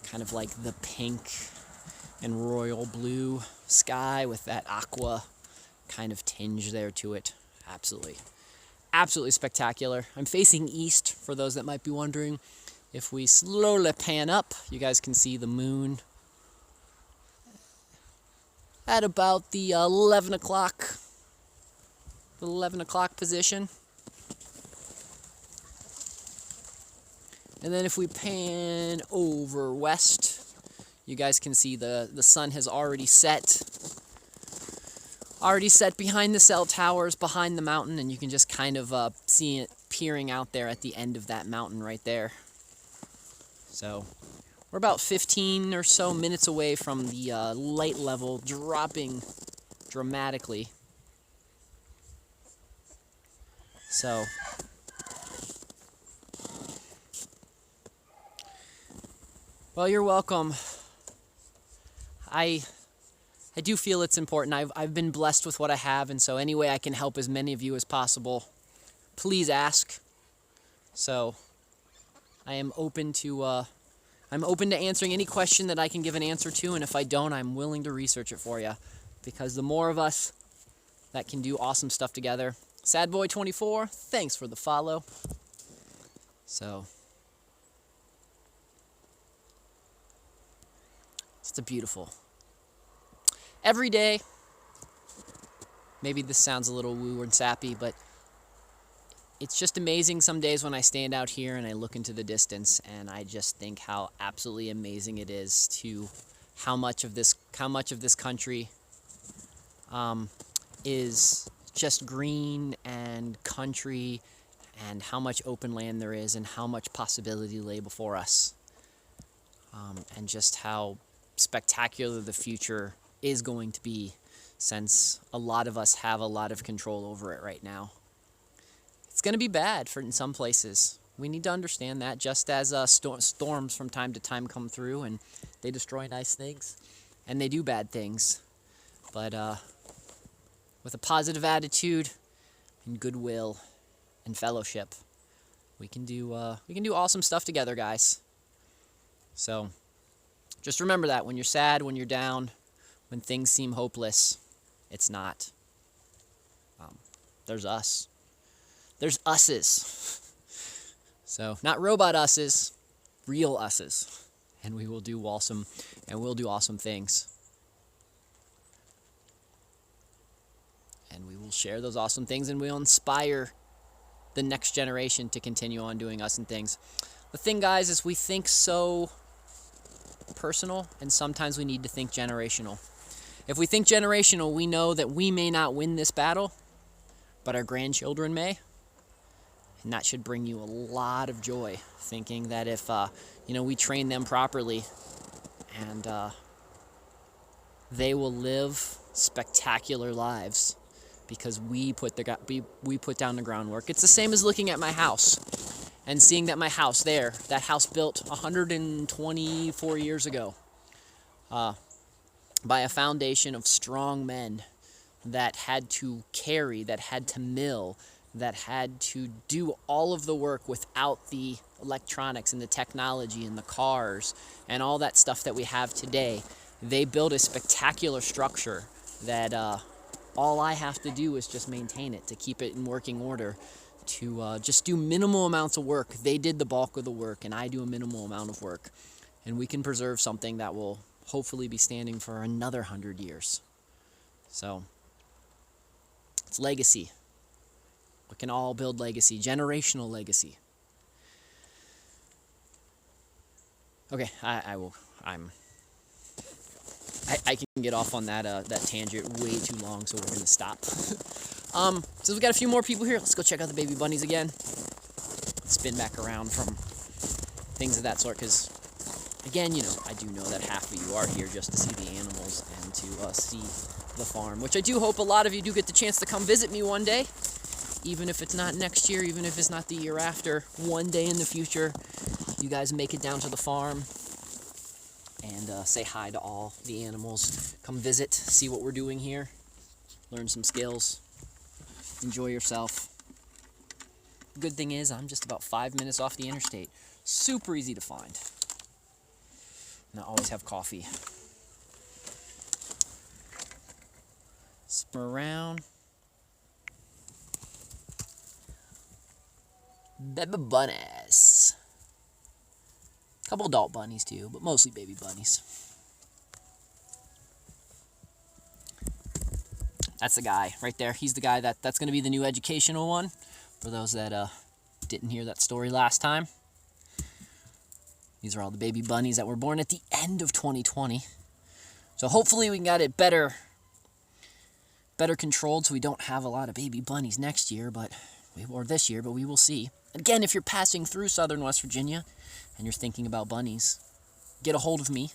Speaker 1: kind of like the pink and royal blue sky with that aqua kind of tinge there to it. Absolutely spectacular. I'm facing east, for those that might be wondering. If we slowly pan up, you guys can see the moon at about the 11 o'clock position. And then if we pan over west, you guys can see the sun has already set behind the cell towers, behind the mountain, and you can just kind of see it peering out there at the end of that mountain right there. So we're about 15 or so minutes away from the light level dropping dramatically. So well, you're welcome. I do feel it's important. I've been blessed with what I have, and so any way I can help as many of you as possible, please ask. So I am open to answering any question that I can give an answer to, and if I don't, I'm willing to research it for you, because the more of us that can do awesome stuff together. Sadboy24, thanks for the follow. So it's a beautiful. Every day, maybe this sounds a little woo and sappy, but it's just amazing some days when I stand out here and I look into the distance, and I just think how absolutely amazing it is to how much of this country is just green and country, and how much open land there is, and how much possibility lay before us, and just how spectacular the future is going to be, since a lot of us have a lot of control over it right now. It's going to be bad in some places. We need to understand that, just as storms from time to time come through and they destroy nice things and they do bad things. But with a positive attitude and goodwill and fellowship, we can do awesome stuff together, guys. So just remember that when you're sad, when you're down, when things seem hopeless, it's not. There's us. There's us's. So not robot us's, real us's. And we'll do awesome things. And we will share those awesome things, and we'll inspire the next generation to continue on doing awesome things. The thing, guys, is we think so personal, and sometimes we need to think generational. If we think generational, we know that we may not win this battle, but our grandchildren may. And that should bring you a lot of joy, thinking that if we train them properly, and they will live spectacular lives because we put down the groundwork. It's the same as looking at my house and seeing that my house there, that house built 124 years ago by a foundation of strong men that had to carry, that had to mill, that had to do all of the work without the electronics and the technology and the cars and all that stuff that we have today. They built a spectacular structure that all I have to do is just maintain it, to keep it in working order, to just do minimal amounts of work. They did the bulk of the work, and I do a minimal amount of work. And we can preserve something that will hopefully be standing for another 100 years. So, it's legacy. We can all build legacy, generational legacy. Okay, I can get off on that tangent way too long, so we're going to stop. So we've got a few more people here. Let's go check out the baby bunnies again. Let's spin back around from things of that sort, because, again, I do know that half of you are here just to see the animals and to see the farm, which I do hope a lot of you do get the chance to come visit me one day, even if it's not next year, even if it's not the year after. One day in the future, you guys make it down to the farm and say hi to all the animals. Come visit, see what we're doing here, learn some skills, enjoy yourself. Good thing is, I'm just about 5 minutes off the interstate. Super easy to find. And I always have coffee. Spin around. Baby bunnies. Couple adult bunnies too, but mostly baby bunnies. That's the guy right there. He's the guy that's going to be the new educational one, for those that didn't hear that story last time. These are all the baby bunnies that were born at the end of 2020. So hopefully we can get it better controlled, so we don't have a lot of baby bunnies next year, or this year, but we will see. Again, if you're passing through southern West Virginia and you're thinking about bunnies, get a hold of me,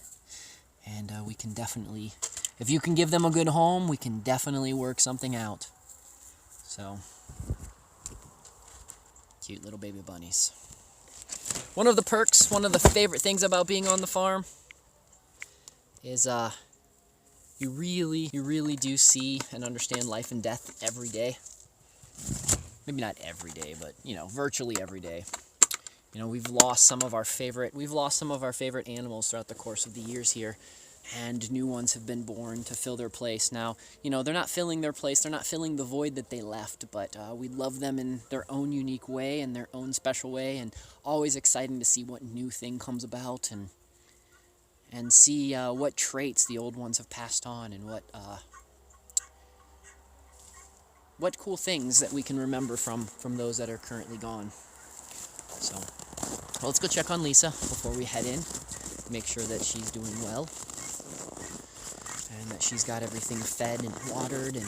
Speaker 1: and we can definitely, if you can give them a good home, we can definitely work something out. So, cute little baby bunnies. One of the perks, one of the favorite things about being on the farm is you really do see and understand life and death every day. Maybe not every day, but virtually every day. We've lost some of our favorite animals throughout the course of the years here, and new ones have been born to fill their place. Now, they're not filling their place, they're not filling the void that they left, but we love them in their own unique way and their own special way, and always exciting to see what new thing comes about and see what traits the old ones have passed on, and what cool things that we can remember from those that are currently gone. So, well, let's go check on Lisa before we head in. Make sure that she's doing well, and that she's got everything fed and watered and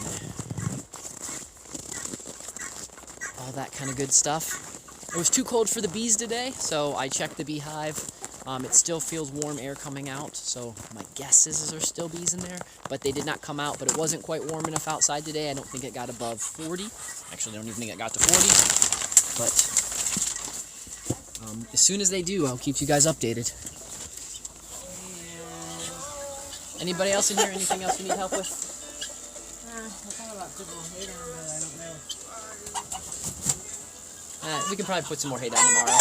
Speaker 1: all that kind of good stuff. It was too cold for the bees today, so I checked the beehive. It still feels warm air coming out, so my guess is there's still bees in there, but they did not come out. But it wasn't quite warm enough outside today. I don't think it got above 40. Actually, I don't even think it got to 40. But as soon as they do, I'll keep you guys updated. Anybody else in here? Anything else you need help with?
Speaker 3: I thought about putting more hay down, but I don't know.
Speaker 1: We can probably put some more hay down tomorrow.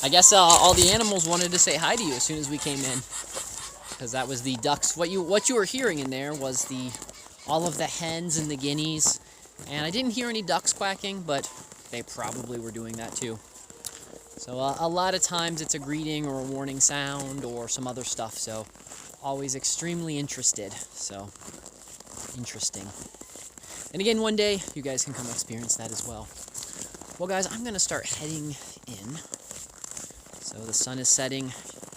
Speaker 1: I guess all the animals wanted to say hi to you as soon as we came in, because that was the ducks. What you were hearing in there was all of the hens and the guineas, and I didn't hear any ducks quacking, but they probably were doing that too. So a lot of times it's a greeting or a warning sound or some other stuff. So always extremely interested. So interesting. And again, one day you guys can come experience that as well. Well, guys, I'm going to start heading in. So the sun is setting.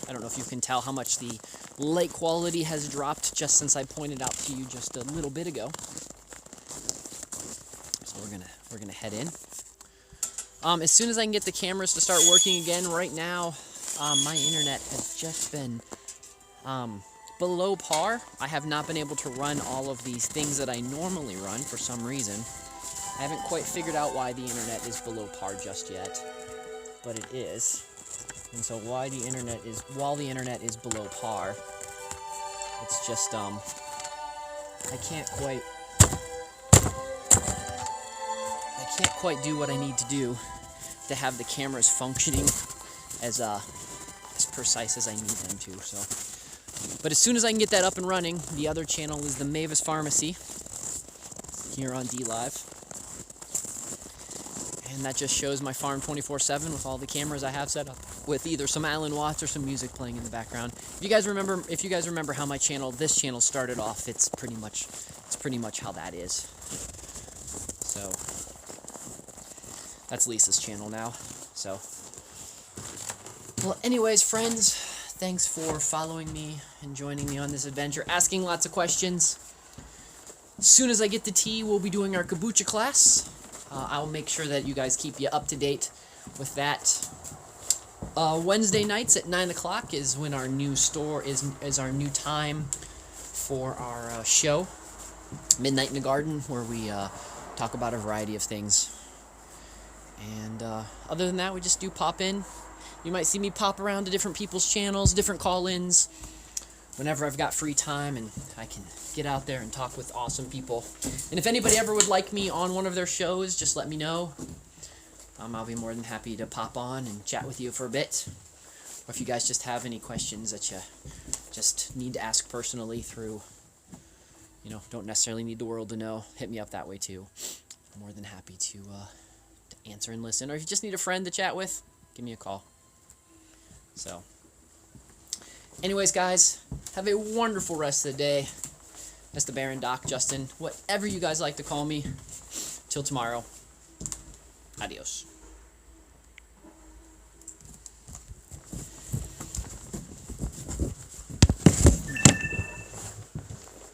Speaker 1: I don't know if you can tell how much the light quality has dropped just since I pointed out to you just a little bit ago. So we're gonna head in. As soon as I can get the cameras to start working again, right now my internet has just been below par. I have not been able to run all of these things that I normally run for some reason. I haven't quite figured out why the internet is below par just yet, but it is. And so while the internet is below par, it's just I can't quite do what I need to do to have the cameras functioning as precise as I need them to. So, but as soon as I can get that up and running, the other channel is the Mavis Pharmacy here on DLive. And that just shows my farm 24/7 with all the cameras I have set up, with either some Alan Watts or some music playing in the background. If you guys remember how this channel started off, it's pretty much how that is. So that's Lisa's channel now. So, well, anyways, friends, thanks for following me and joining me on this adventure, asking lots of questions. As soon as I get the tea, we'll be doing our kombucha class. I'll make sure that you guys keep you up to date with that. Wednesday nights at 9 o'clock is when our new store is our new time for our show, Midnight in the Garden, where we talk about a variety of things. And other than that, we just do pop in. You might see me pop around to different people's channels, different call-ins, whenever I've got free time and I can get out there and talk with awesome people. And if anybody ever would like me on one of their shows, just let me know. I'll be more than happy to pop on and chat with you for a bit. Or if you guys just have any questions that you just need to ask personally through, don't necessarily need the world to know, hit me up that way too. I'm more than happy to answer and listen. Or if you just need a friend to chat with, give me a call. So, anyways, guys, have a wonderful rest of the day. That's the Baron, Doc, Justin, whatever you guys like to call me. Till tomorrow. Adios.